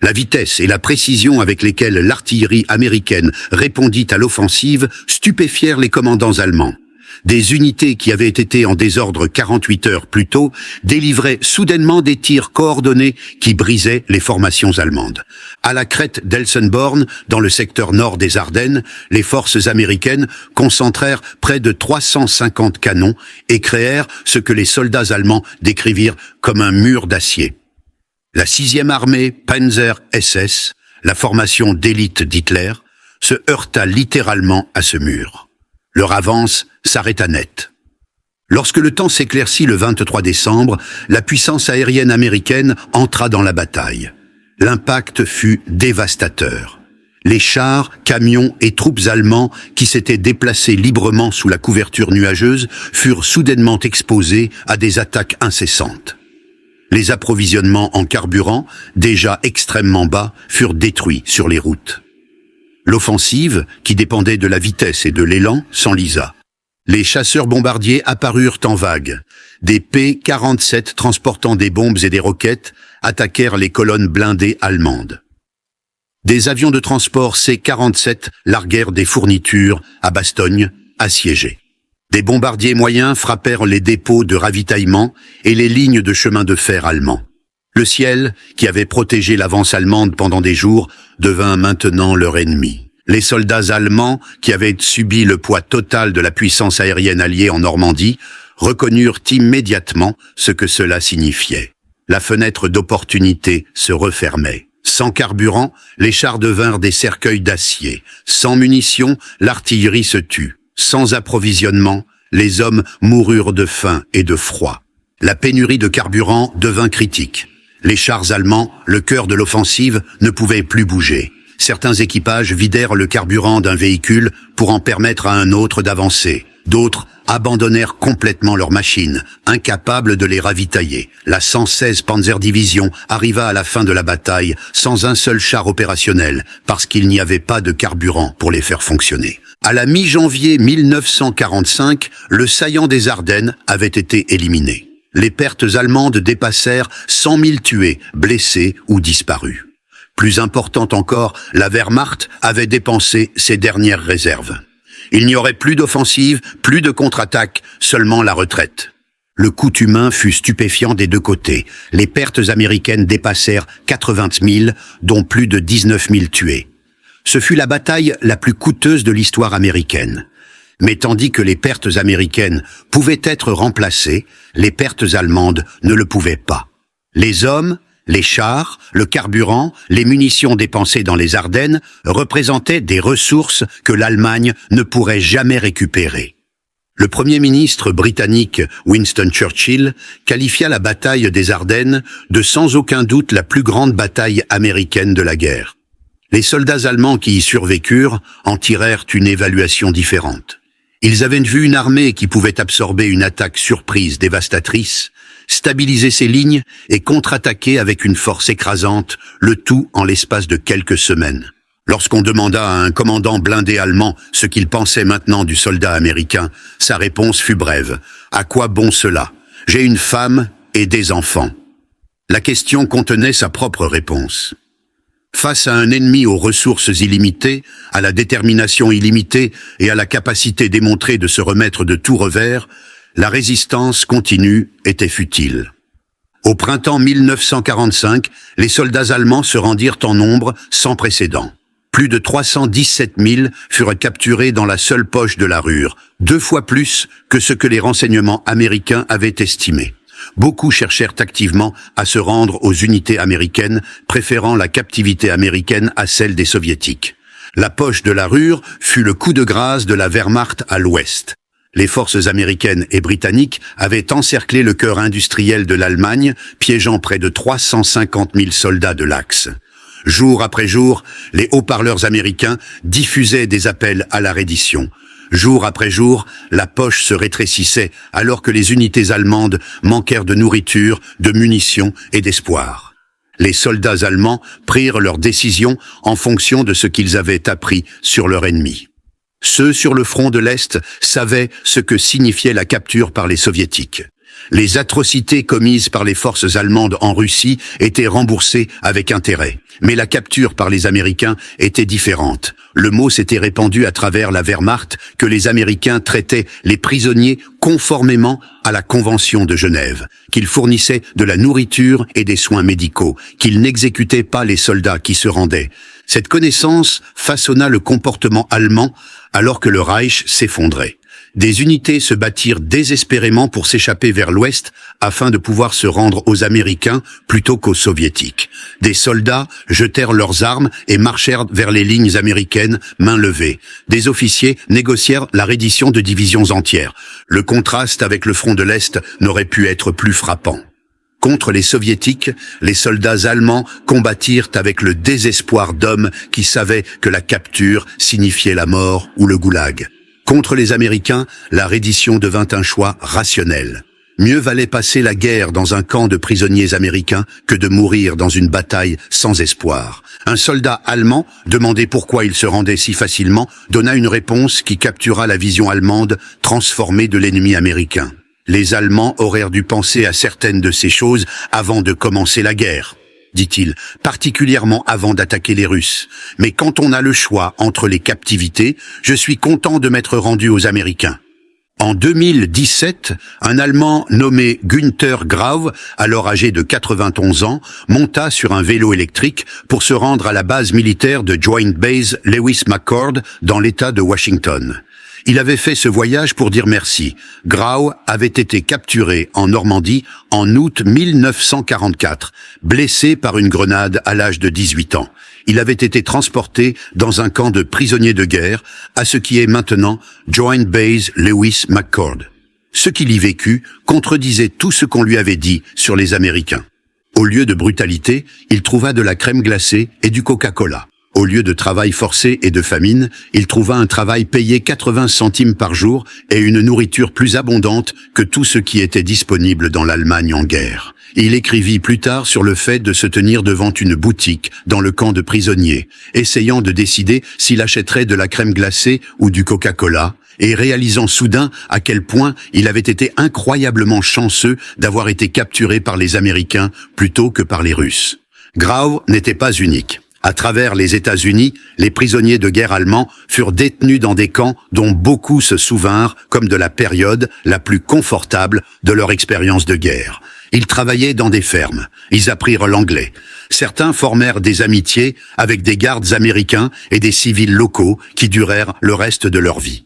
La vitesse et la précision avec lesquelles l'artillerie américaine répondit à l'offensive stupéfièrent les commandants allemands. Des unités qui avaient été en désordre 48 heures plus tôt délivraient soudainement des tirs coordonnés qui brisaient les formations allemandes. À la crête d'Elsenborn, dans le secteur nord des Ardennes, les forces américaines concentrèrent près de 350 canons et créèrent ce que les soldats allemands décrivirent comme un mur d'acier. La 6e armée Panzer SS, la formation d'élite d'Hitler, se heurta littéralement à ce mur. Leur avance s'arrêta net. Lorsque le temps s'éclaircit le 23 décembre, la puissance aérienne américaine entra dans la bataille. L'impact fut dévastateur. Les chars, camions et troupes allemands qui s'étaient déplacés librement sous la couverture nuageuse furent soudainement exposés à des attaques incessantes. Les approvisionnements en carburant, déjà extrêmement bas, furent détruits sur les routes. L'offensive, qui dépendait de la vitesse et de l'élan, s'enlisa. Les chasseurs bombardiers apparurent en vagues. Des P-47 transportant des bombes et des roquettes attaquèrent les colonnes blindées allemandes. Des avions de transport C-47 larguèrent des fournitures à Bastogne, assiégées. Des bombardiers moyens frappèrent les dépôts de ravitaillement et les lignes de chemin de fer allemands. Le ciel, qui avait protégé l'avance allemande pendant des jours, devint maintenant leur ennemi. Les soldats allemands, qui avaient subi le poids total de la puissance aérienne alliée en Normandie, reconnurent immédiatement ce que cela signifiait. La fenêtre d'opportunité se refermait. Sans carburant, les chars devinrent des cercueils d'acier. Sans munitions, l'artillerie se tut. Sans approvisionnement, les hommes moururent de faim et de froid. La pénurie de carburant devint critique. Les chars allemands, le cœur de l'offensive, ne pouvaient plus bouger. Certains équipages vidèrent le carburant d'un véhicule pour en permettre à un autre d'avancer. D'autres abandonnèrent complètement leurs machines, incapables de les ravitailler. La 116 Panzerdivision arriva à la fin de la bataille sans un seul char opérationnel, parce qu'il n'y avait pas de carburant pour les faire fonctionner. À la mi-janvier 1945, le saillant des Ardennes avait été éliminé. Les pertes allemandes dépassèrent 100 000 tués, blessés ou disparus. Plus important encore, la Wehrmacht avait dépensé ses dernières réserves. Il n'y aurait plus d'offensive, plus de contre-attaque, seulement la retraite. Le coût humain fut stupéfiant des deux côtés. Les pertes américaines dépassèrent 80 000, dont plus de 19 000 tués. Ce fut la bataille la plus coûteuse de l'histoire américaine. Mais tandis que les pertes américaines pouvaient être remplacées, les pertes allemandes ne le pouvaient pas. Les hommes, les chars, le carburant, les munitions dépensées dans les Ardennes représentaient des ressources que l'Allemagne ne pourrait jamais récupérer. Le Premier ministre britannique Winston Churchill qualifia la bataille des Ardennes de sans aucun doute la plus grande bataille américaine de la guerre. Les soldats allemands qui y survécurent en tirèrent une évaluation différente. Ils avaient vu une armée qui pouvait absorber une attaque surprise dévastatrice, stabiliser ses lignes et contre-attaquer avec une force écrasante, le tout en l'espace de quelques semaines. Lorsqu'on demanda à un commandant blindé allemand ce qu'il pensait maintenant du soldat américain, sa réponse fut brève. « À quoi bon cela? J'ai une femme et des enfants. » La question contenait sa propre réponse. Face à un ennemi aux ressources illimitées, à la détermination illimitée et à la capacité démontrée de se remettre de tout revers, la résistance continue était futile. Au printemps 1945, les soldats allemands se rendirent en nombre sans précédent. Plus de 317 000 furent capturés dans la seule poche de la Ruhr, 2 fois plus que ce que les renseignements américains avaient estimé. Beaucoup cherchèrent activement à se rendre aux unités américaines, préférant la captivité américaine à celle des soviétiques. La poche de la Ruhr fut le coup de grâce de la Wehrmacht à l'ouest. Les forces américaines et britanniques avaient encerclé le cœur industriel de l'Allemagne, piégeant près de 350 000 soldats de l'Axe. Jour après jour, les haut-parleurs américains diffusaient des appels à la reddition. Jour après jour, la poche se rétrécissait alors que les unités allemandes manquèrent de nourriture, de munitions et d'espoir. Les soldats allemands prirent leurs décisions en fonction de ce qu'ils avaient appris sur leur ennemi. Ceux sur le front de l'Est savaient ce que signifiait la capture par les Soviétiques. Les atrocités commises par les forces allemandes en Russie étaient remboursées avec intérêt. Mais la capture par les Américains était différente. Le mot s'était répandu à travers la Wehrmacht que les Américains traitaient les prisonniers conformément à la Convention de Genève, qu'ils fournissaient de la nourriture et des soins médicaux, qu'ils n'exécutaient pas les soldats qui se rendaient. Cette connaissance façonna le comportement allemand alors que le Reich s'effondrait. Des unités se battirent désespérément pour s'échapper vers l'ouest afin de pouvoir se rendre aux Américains plutôt qu'aux Soviétiques. Des soldats jetèrent leurs armes et marchèrent vers les lignes américaines, main levée. Des officiers négocièrent la reddition de divisions entières. Le contraste avec le front de l'Est n'aurait pu être plus frappant. Contre les Soviétiques, les soldats allemands combattirent avec le désespoir d'hommes qui savaient que la capture signifiait la mort ou le goulag. Contre les Américains, la reddition devint un choix rationnel. Mieux valait passer la guerre dans un camp de prisonniers américains que de mourir dans une bataille sans espoir. Un soldat allemand, demandé pourquoi il se rendait si facilement, donna une réponse qui captura la vision allemande transformée de l'ennemi américain. Les Allemands auraient dû penser à certaines de ces choses avant de commencer la guerre, dit-il, particulièrement avant d'attaquer les Russes. Mais quand on a le choix entre les captivités, je suis content de m'être rendu aux Américains. En 2017, un Allemand nommé Günther Grau, alors âgé de 91 ans, monta sur un vélo électrique pour se rendre à la base militaire de Joint Base Lewis-McChord dans l'État de Washington. Il avait fait ce voyage pour dire merci. Grau avait été capturé en Normandie en août 1944, blessé par une grenade à l'âge de 18 ans. Il avait été transporté dans un camp de prisonniers de guerre, à ce qui est maintenant Joint Base Lewis-McChord. Ce qu'il y vécut contredisait tout ce qu'on lui avait dit sur les Américains. Au lieu de brutalité, il trouva de la crème glacée et du Coca-Cola. Au lieu de travail forcé et de famine, il trouva un travail payé 80 centimes par jour et une nourriture plus abondante que tout ce qui était disponible dans l'Allemagne en guerre. Il écrivit plus tard sur le fait de se tenir devant une boutique dans le camp de prisonniers, essayant de décider s'il achèterait de la crème glacée ou du Coca-Cola, et réalisant soudain à quel point il avait été incroyablement chanceux d'avoir été capturé par les Américains plutôt que par les Russes. Grau n'était pas unique. À travers les États-Unis, les prisonniers de guerre allemands furent détenus dans des camps dont beaucoup se souvinrent comme de la période la plus confortable de leur expérience de guerre. Ils travaillaient dans des fermes, ils apprirent l'anglais. Certains formèrent des amitiés avec des gardes américains et des civils locaux qui durèrent le reste de leur vie.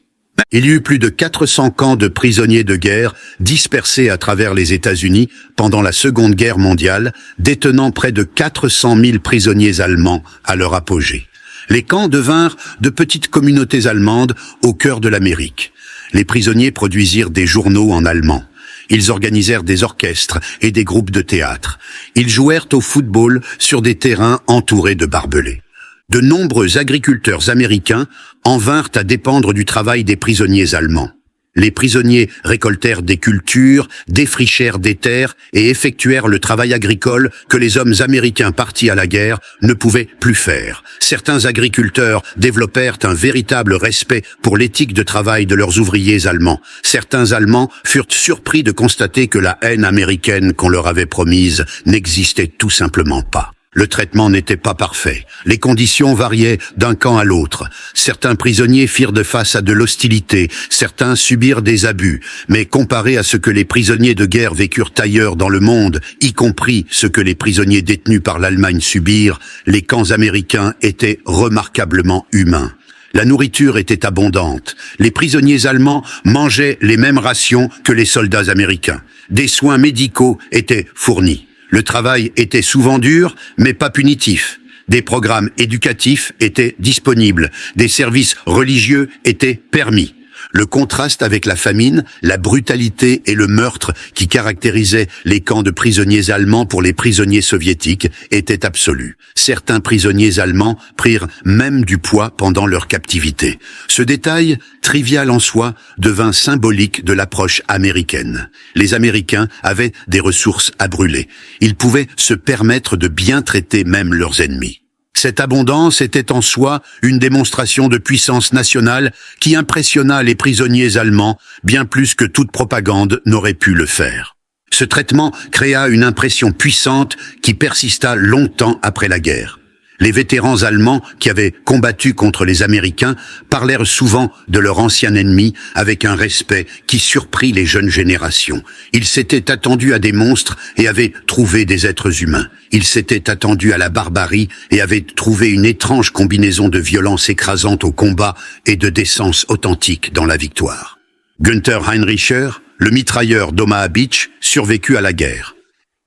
Il y eut plus de 400 camps de prisonniers de guerre dispersés à travers les États-Unis pendant la Seconde Guerre mondiale, détenant près de 400 000 prisonniers allemands à leur apogée. Les camps devinrent de petites communautés allemandes au cœur de l'Amérique. Les prisonniers produisirent des journaux en allemand. Ils organisèrent des orchestres et des groupes de théâtre. Ils jouèrent au football sur des terrains entourés de barbelés. De nombreux agriculteurs américains en vinrent à dépendre du travail des prisonniers allemands. Les prisonniers récoltèrent des cultures, défrichèrent des terres et effectuèrent le travail agricole que les hommes américains partis à la guerre ne pouvaient plus faire. Certains agriculteurs développèrent un véritable respect pour l'éthique de travail de leurs ouvriers allemands. Certains Allemands furent surpris de constater que la haine américaine qu'on leur avait promise n'existait tout simplement pas. Le traitement n'était pas parfait. Les conditions variaient d'un camp à l'autre. Certains prisonniers firent de face à de l'hostilité, certains subirent des abus. Mais comparé à ce que les prisonniers de guerre vécurent ailleurs dans le monde, y compris ce que les prisonniers détenus par l'Allemagne subirent, les camps américains étaient remarquablement humains. La nourriture était abondante. Les prisonniers allemands mangeaient les mêmes rations que les soldats américains. Des soins médicaux étaient fournis. Le travail était souvent dur, mais pas punitif. Des programmes éducatifs étaient disponibles, des services religieux étaient permis. Le contraste avec la famine, la brutalité et le meurtre qui caractérisaient les camps de prisonniers allemands pour les prisonniers soviétiques était absolu. Certains prisonniers allemands prirent même du poids pendant leur captivité. Ce détail, trivial en soi, devint symbolique de l'approche américaine. Les Américains avaient des ressources à brûler. Ils pouvaient se permettre de bien traiter même leurs ennemis. Cette abondance était en soi une démonstration de puissance nationale qui impressionna les prisonniers allemands bien plus que toute propagande n'aurait pu le faire. Ce traitement créa une impression puissante qui persista longtemps après la guerre. Les vétérans allemands qui avaient combattu contre les Américains parlèrent souvent de leur ancien ennemi avec un respect qui surprit les jeunes générations. Ils s'étaient attendus à des monstres et avaient trouvé des êtres humains. Ils s'étaient attendus à la barbarie et avaient trouvé une étrange combinaison de violence écrasante au combat et de décence authentique dans la victoire. Günther Heinricher, le mitrailleur d'Omaha Beach, survécut à la guerre.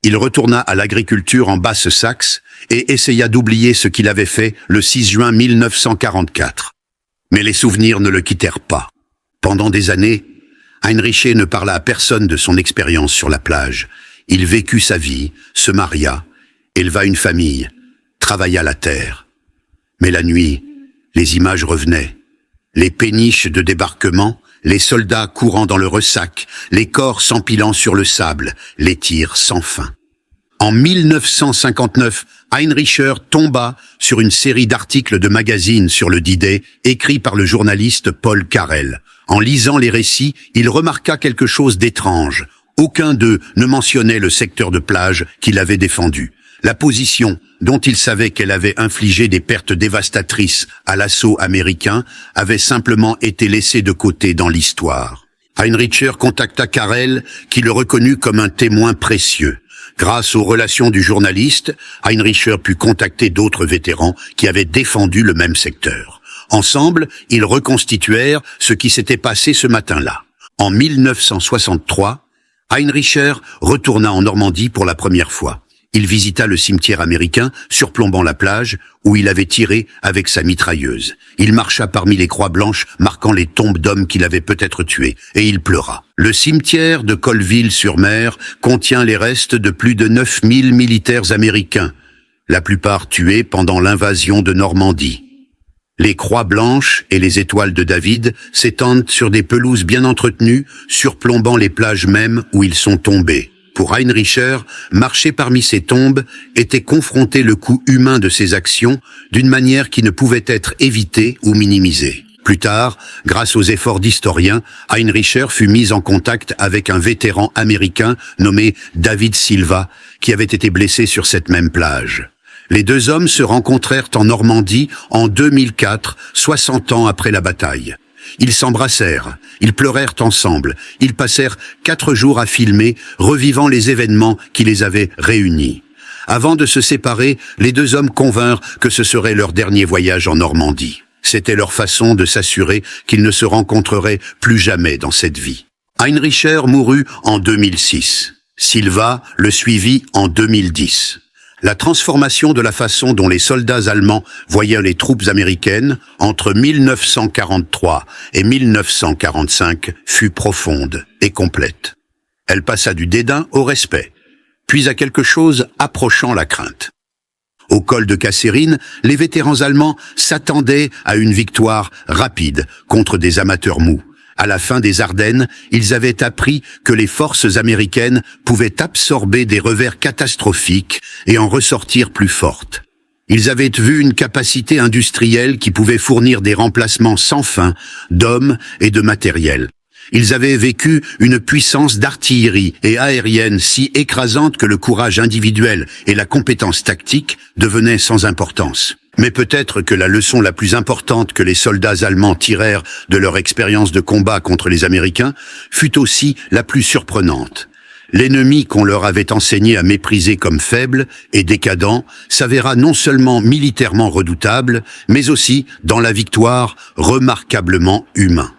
Il retourna à l'agriculture en Basse-Saxe et essaya d'oublier ce qu'il avait fait le 6 juin 1944. Mais les souvenirs ne le quittèrent pas. Pendant des années, Heinricher ne parla à personne de son expérience sur la plage. Il vécut sa vie, se maria, éleva une famille, travailla la terre. Mais la nuit, les images revenaient. Les péniches de débarquement, les soldats courant dans le ressac, les corps s'empilant sur le sable, les tirs sans fin. En 1959, Heinricher tomba sur une série d'articles de magazines sur le D-Day, écrits par le journaliste Paul Carrel. En lisant les récits, il remarqua quelque chose d'étrange. Aucun d'eux ne mentionnait le secteur de plage qu'il avait défendu. La position, dont il savait qu'elle avait infligé des pertes dévastatrices à l'assaut américain, avait simplement été laissée de côté dans l'histoire. Heinricher contacta Carrel, qui le reconnut comme un témoin précieux. Grâce aux relations du journaliste, Heinricher put contacter d'autres vétérans qui avaient défendu le même secteur. Ensemble, ils reconstituèrent ce qui s'était passé ce matin-là. En 1963, Heinricher retourna en Normandie pour la première fois. Il visita le cimetière américain surplombant la plage où il avait tiré avec sa mitrailleuse. Il marcha parmi les croix blanches marquant les tombes d'hommes qu'il avait peut-être tués et il pleura. Le cimetière de Colville-sur-Mer contient les restes de plus de 9000 militaires américains, la plupart tués pendant l'invasion de Normandie. Les croix blanches et les étoiles de David s'étendent sur des pelouses bien entretenues, surplombant les plages mêmes où ils sont tombés. Pour Heinricher, marcher parmi ces tombes était confronter le coût humain de ses actions d'une manière qui ne pouvait être évitée ou minimisée. Plus tard, grâce aux efforts d'historiens, Heinricher fut mis en contact avec un vétéran américain nommé David Silva, qui avait été blessé sur cette même plage. Les deux hommes se rencontrèrent en Normandie en 2004, 60 ans après la bataille. Ils s'embrassèrent, ils pleurèrent ensemble, ils passèrent 4 jours à filmer, revivant les événements qui les avaient réunis. Avant de se séparer, les deux hommes convinrent que ce serait leur dernier voyage en Normandie. C'était leur façon de s'assurer qu'ils ne se rencontreraient plus jamais dans cette vie. Heinricher mourut en 2006. Silva le suivit en 2010. La transformation de la façon dont les soldats allemands voyaient les troupes américaines entre 1943 et 1945 fut profonde et complète. Elle passa du dédain au respect, puis à quelque chose approchant la crainte. Au col de Kasserine, les vétérans allemands s'attendaient à une victoire rapide contre des amateurs mous. À la fin des Ardennes, ils avaient appris que les forces américaines pouvaient absorber des revers catastrophiques et en ressortir plus fortes. Ils avaient vu une capacité industrielle qui pouvait fournir des remplacements sans fin d'hommes et de matériel. Ils avaient vécu une puissance d'artillerie et aérienne si écrasante que le courage individuel et la compétence tactique devenaient sans importance. Mais peut-être que la leçon la plus importante que les soldats allemands tirèrent de leur expérience de combat contre les Américains fut aussi la plus surprenante. L'ennemi qu'on leur avait enseigné à mépriser comme faible et décadent s'avéra non seulement militairement redoutable, mais aussi, dans la victoire, remarquablement humain.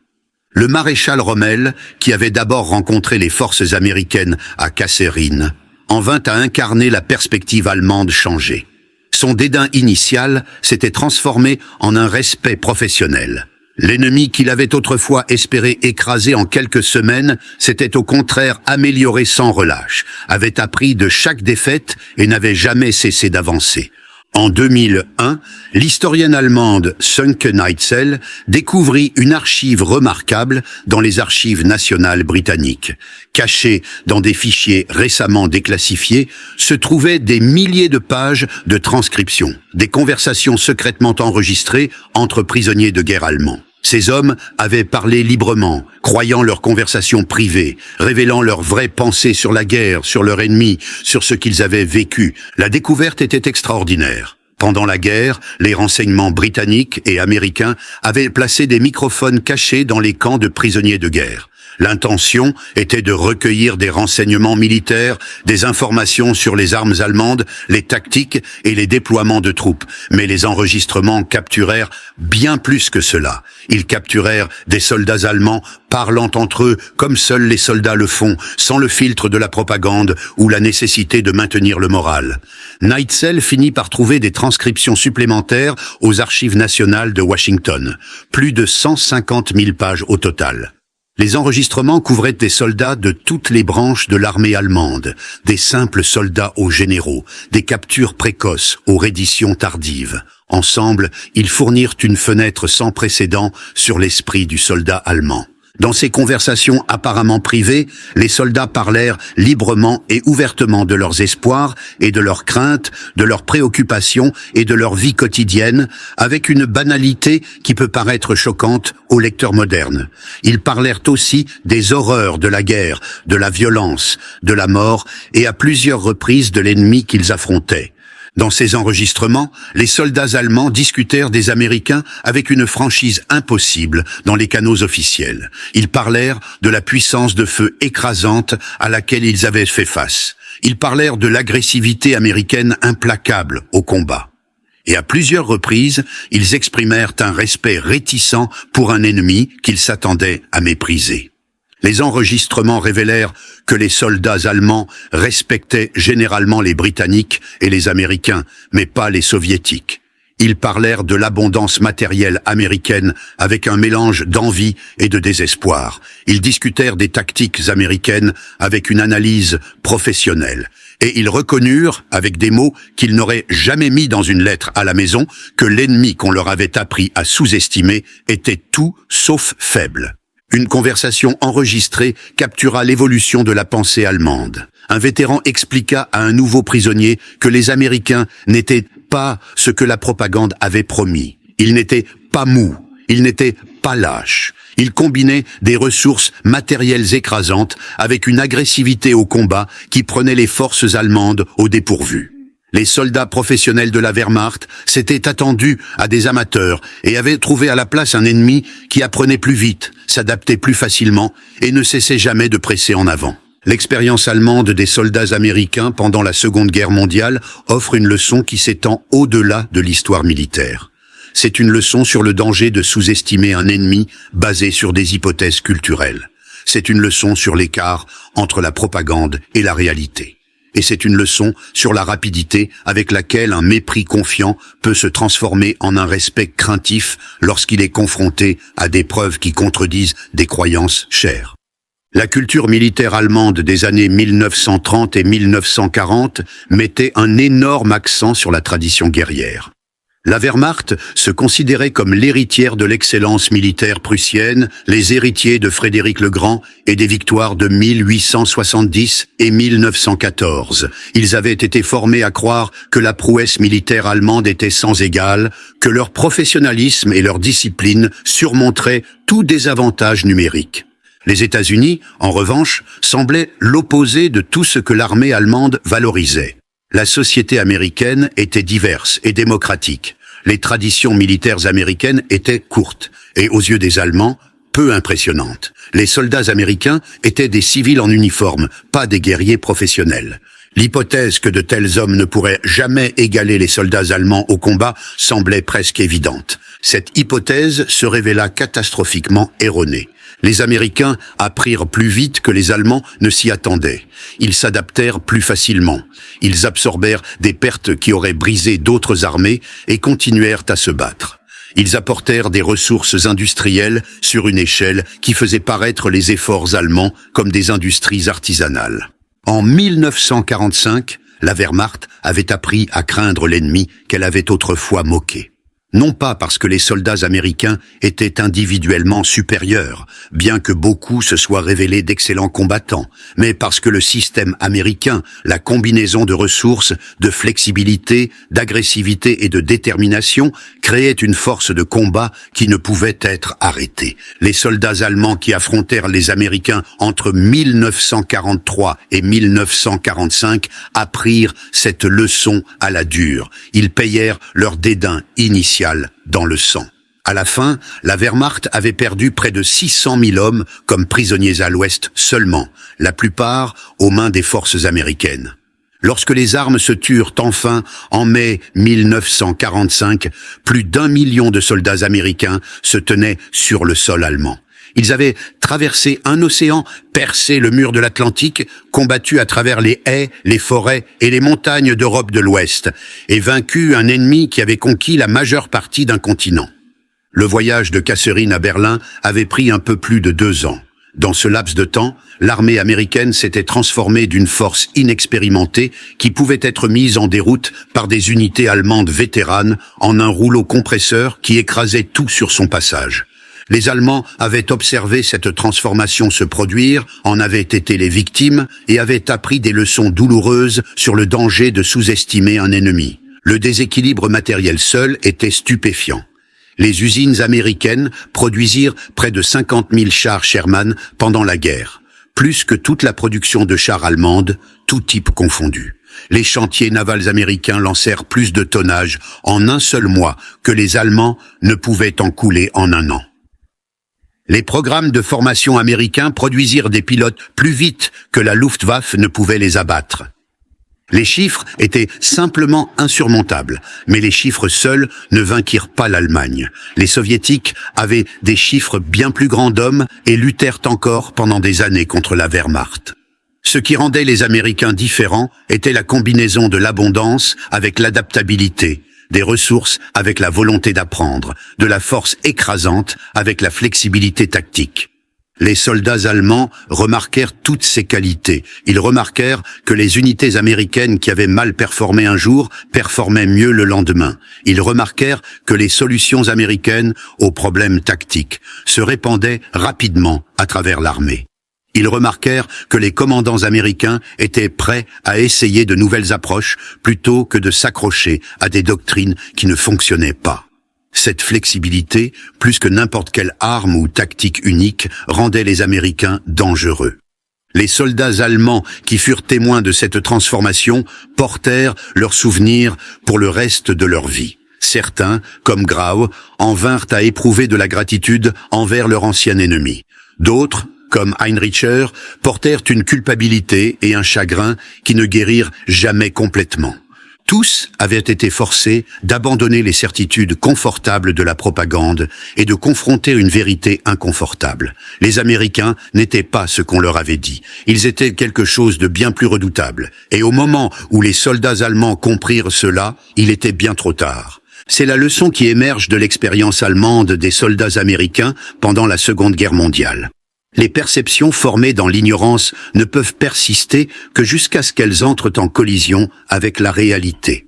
Le maréchal Rommel, qui avait d'abord rencontré les forces américaines à Kasserine, en vint à incarner la perspective allemande changée. Son dédain initial s'était transformé en un respect professionnel. L'ennemi qu'il avait autrefois espéré écraser en quelques semaines s'était au contraire amélioré sans relâche, avait appris de chaque défaite et n'avait jamais cessé d'avancer. En 2001, l'historienne allemande Sönke Neitzel découvrit une archive remarquable dans les archives nationales britanniques. Cachées dans des fichiers récemment déclassifiés, se trouvaient des milliers de pages de transcriptions, des conversations secrètement enregistrées entre prisonniers de guerre allemands. Ces hommes avaient parlé librement, croyant leurs conversations privées, révélant leurs vraies pensées sur la guerre, sur leur ennemi, sur ce qu'ils avaient vécu. La découverte était extraordinaire. Pendant la guerre, les renseignements britanniques et américains avaient placé des microphones cachés dans les camps de prisonniers de guerre. L'intention était de recueillir des renseignements militaires, des informations sur les armes allemandes, les tactiques et les déploiements de troupes. Mais les enregistrements capturèrent bien plus que cela. Ils capturèrent des soldats allemands parlant entre eux comme seuls les soldats le font, sans le filtre de la propagande ou la nécessité de maintenir le moral. Neitzel finit par trouver des transcriptions supplémentaires aux archives nationales de Washington. Plus de 150 000 pages au total. Les enregistrements couvraient des soldats de toutes les branches de l'armée allemande, des simples soldats aux généraux, des captures précoces aux redditions tardives. Ensemble, ils fournirent une fenêtre sans précédent sur l'esprit du soldat allemand. Dans ces conversations apparemment privées, les soldats parlèrent librement et ouvertement de leurs espoirs et de leurs craintes, de leurs préoccupations et de leur vie quotidienne, avec une banalité qui peut paraître choquante aux lecteurs modernes. Ils parlèrent aussi des horreurs de la guerre, de la violence, de la mort et à plusieurs reprises de l'ennemi qu'ils affrontaient. Dans ces enregistrements, les soldats allemands discutèrent des Américains avec une franchise impossible dans les canaux officiels. Ils parlèrent de la puissance de feu écrasante à laquelle ils avaient fait face. Ils parlèrent de l'agressivité américaine implacable au combat. Et à plusieurs reprises, ils exprimèrent un respect réticent pour un ennemi qu'ils s'attendaient à mépriser. Les enregistrements révélèrent que les soldats allemands respectaient généralement les Britanniques et les Américains, mais pas les Soviétiques. Ils parlèrent de l'abondance matérielle américaine avec un mélange d'envie et de désespoir. Ils discutèrent des tactiques américaines avec une analyse professionnelle. Et ils reconnurent, avec des mots qu'ils n'auraient jamais mis dans une lettre à la maison, que l'ennemi qu'on leur avait appris à sous-estimer était tout sauf faible. Une conversation enregistrée captura l'évolution de la pensée allemande. Un vétéran expliqua à un nouveau prisonnier que les Américains n'étaient pas ce que la propagande avait promis. Ils n'étaient pas mous, ils n'étaient pas lâches. Ils combinaient des ressources matérielles écrasantes avec une agressivité au combat qui prenait les forces allemandes au dépourvu. Les soldats professionnels de la Wehrmacht s'étaient attendus à des amateurs et avaient trouvé à la place un ennemi qui apprenait plus vite, s'adaptait plus facilement et ne cessait jamais de presser en avant. L'expérience allemande des soldats américains pendant la Seconde Guerre mondiale offre une leçon qui s'étend au-delà de l'histoire militaire. C'est une leçon sur le danger de sous-estimer un ennemi basé sur des hypothèses culturelles. C'est une leçon sur l'écart entre la propagande et la réalité. Et c'est une leçon sur la rapidité avec laquelle un mépris confiant peut se transformer en un respect craintif lorsqu'il est confronté à des preuves qui contredisent des croyances chères. La culture militaire allemande des années 1930 et 1940 mettait un énorme accent sur la tradition guerrière. La Wehrmacht se considérait comme l'héritière de l'excellence militaire prussienne, les héritiers de Frédéric le Grand et des victoires de 1870 et 1914. Ils avaient été formés à croire que la prouesse militaire allemande était sans égale, que leur professionnalisme et leur discipline surmonteraient tout désavantage numérique. Les États-Unis, en revanche, semblaient l'opposé de tout ce que l'armée allemande valorisait. La société américaine était diverse et démocratique. Les traditions militaires américaines étaient courtes et, aux yeux des Allemands, peu impressionnantes. Les soldats américains étaient des civils en uniforme, pas des guerriers professionnels. L'hypothèse que de tels hommes ne pourraient jamais égaler les soldats allemands au combat semblait presque évidente. Cette hypothèse se révéla catastrophiquement erronée. Les Américains apprirent plus vite que les Allemands ne s'y attendaient. Ils s'adaptèrent plus facilement. Ils absorbèrent des pertes qui auraient brisé d'autres armées et continuèrent à se battre. Ils apportèrent des ressources industrielles sur une échelle qui faisait paraître les efforts allemands comme des industries artisanales. En 1945, la Wehrmacht avait appris à craindre l'ennemi qu'elle avait autrefois moqué. Non pas parce que les soldats américains étaient individuellement supérieurs, bien que beaucoup se soient révélés d'excellents combattants, mais parce que le système américain, la combinaison de ressources, de flexibilité, d'agressivité et de détermination, créait une force de combat qui ne pouvait être arrêtée. Les soldats allemands qui affrontèrent les Américains entre 1943 et 1945 apprirent cette leçon à la dure. Ils payèrent leur dédain initial dans le sang. À la fin, la Wehrmacht avait perdu près de 600 000 hommes comme prisonniers à l'Ouest seulement, la plupart aux mains des forces américaines. Lorsque les armes se turent enfin en mai 1945, plus d'1 million de soldats américains se tenaient sur le sol allemand. Ils avaient traversé un océan, percé le mur de l'Atlantique, combattu à travers les haies, les forêts et les montagnes d'Europe de l'Ouest, et vaincu un ennemi qui avait conquis la majeure partie d'un continent. Le voyage de Kasserine à Berlin avait pris un peu plus de 2 ans. Dans ce laps de temps, l'armée américaine s'était transformée d'une force inexpérimentée qui pouvait être mise en déroute par des unités allemandes vétéranes en un rouleau compresseur qui écrasait tout sur son passage. Les Allemands avaient observé cette transformation se produire, en avaient été les victimes et avaient appris des leçons douloureuses sur le danger de sous-estimer un ennemi. Le déséquilibre matériel seul était stupéfiant. Les usines américaines produisirent près de 50 000 chars Sherman pendant la guerre, plus que toute la production de chars allemande, tout type confondu. Les chantiers navals américains lancèrent plus de tonnage en un seul mois que les Allemands ne pouvaient en couler en un an. Les programmes de formation américains produisirent des pilotes plus vite que la Luftwaffe ne pouvait les abattre. Les chiffres étaient simplement insurmontables, mais les chiffres seuls ne vainquirent pas l'Allemagne. Les Soviétiques avaient des chiffres bien plus grands d'hommes et luttèrent encore pendant des années contre la Wehrmacht. Ce qui rendait les Américains différents était la combinaison de l'abondance avec l'adaptabilité, des ressources avec la volonté d'apprendre, de la force écrasante avec la flexibilité tactique. Les soldats allemands remarquèrent toutes ces qualités. Ils remarquèrent que les unités américaines qui avaient mal performé un jour performaient mieux le lendemain. Ils remarquèrent que les solutions américaines aux problèmes tactiques se répandaient rapidement à travers l'armée. Ils remarquèrent que les commandants américains étaient prêts à essayer de nouvelles approches plutôt que de s'accrocher à des doctrines qui ne fonctionnaient pas. Cette flexibilité, plus que n'importe quelle arme ou tactique unique, rendait les Américains dangereux. Les soldats allemands qui furent témoins de cette transformation portèrent leurs souvenirs pour le reste de leur vie. Certains, comme Grau, en vinrent à éprouver de la gratitude envers leur ancien ennemi. D'autres, comme Heinricher, portèrent une culpabilité et un chagrin qui ne guérirent jamais complètement. Tous avaient été forcés d'abandonner les certitudes confortables de la propagande et de confronter une vérité inconfortable. Les Américains n'étaient pas ce qu'on leur avait dit. Ils étaient quelque chose de bien plus redoutable. Et au moment où les soldats allemands comprirent cela, il était bien trop tard. C'est la leçon qui émerge de l'expérience allemande des soldats américains pendant la Seconde Guerre mondiale. Les perceptions formées dans l'ignorance ne peuvent persister que jusqu'à ce qu'elles entrent en collision avec la réalité.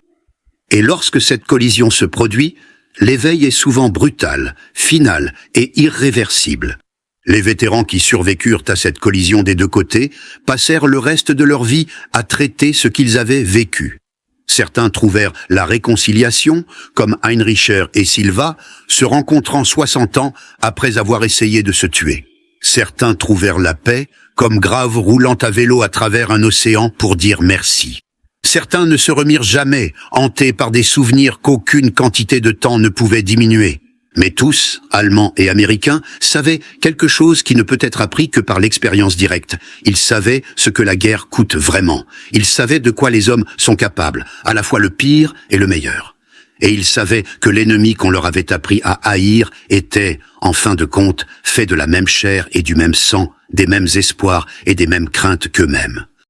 Et lorsque cette collision se produit, l'éveil est souvent brutal, final et irréversible. Les vétérans qui survécurent à cette collision des deux côtés passèrent le reste de leur vie à traiter ce qu'ils avaient vécu. Certains trouvèrent la réconciliation, comme Heinricher et Silva, se rencontrant 60 ans après avoir essayé de se tuer. Certains trouvèrent la paix, comme Grave roulant à vélo à travers un océan pour dire merci. Certains ne se remirent jamais, hantés par des souvenirs qu'aucune quantité de temps ne pouvait diminuer. Mais tous, Allemands et Américains, savaient quelque chose qui ne peut être appris que par l'expérience directe. Ils savaient ce que la guerre coûte vraiment. Ils savaient de quoi les hommes sont capables, à la fois le pire et le meilleur. et ils savaient que l'ennemi qu'on leur avait appris à haïr était, en fin de compte, fait de la même chair et du même sang, des mêmes espoirs et des mêmes craintes qu'eux-mêmes.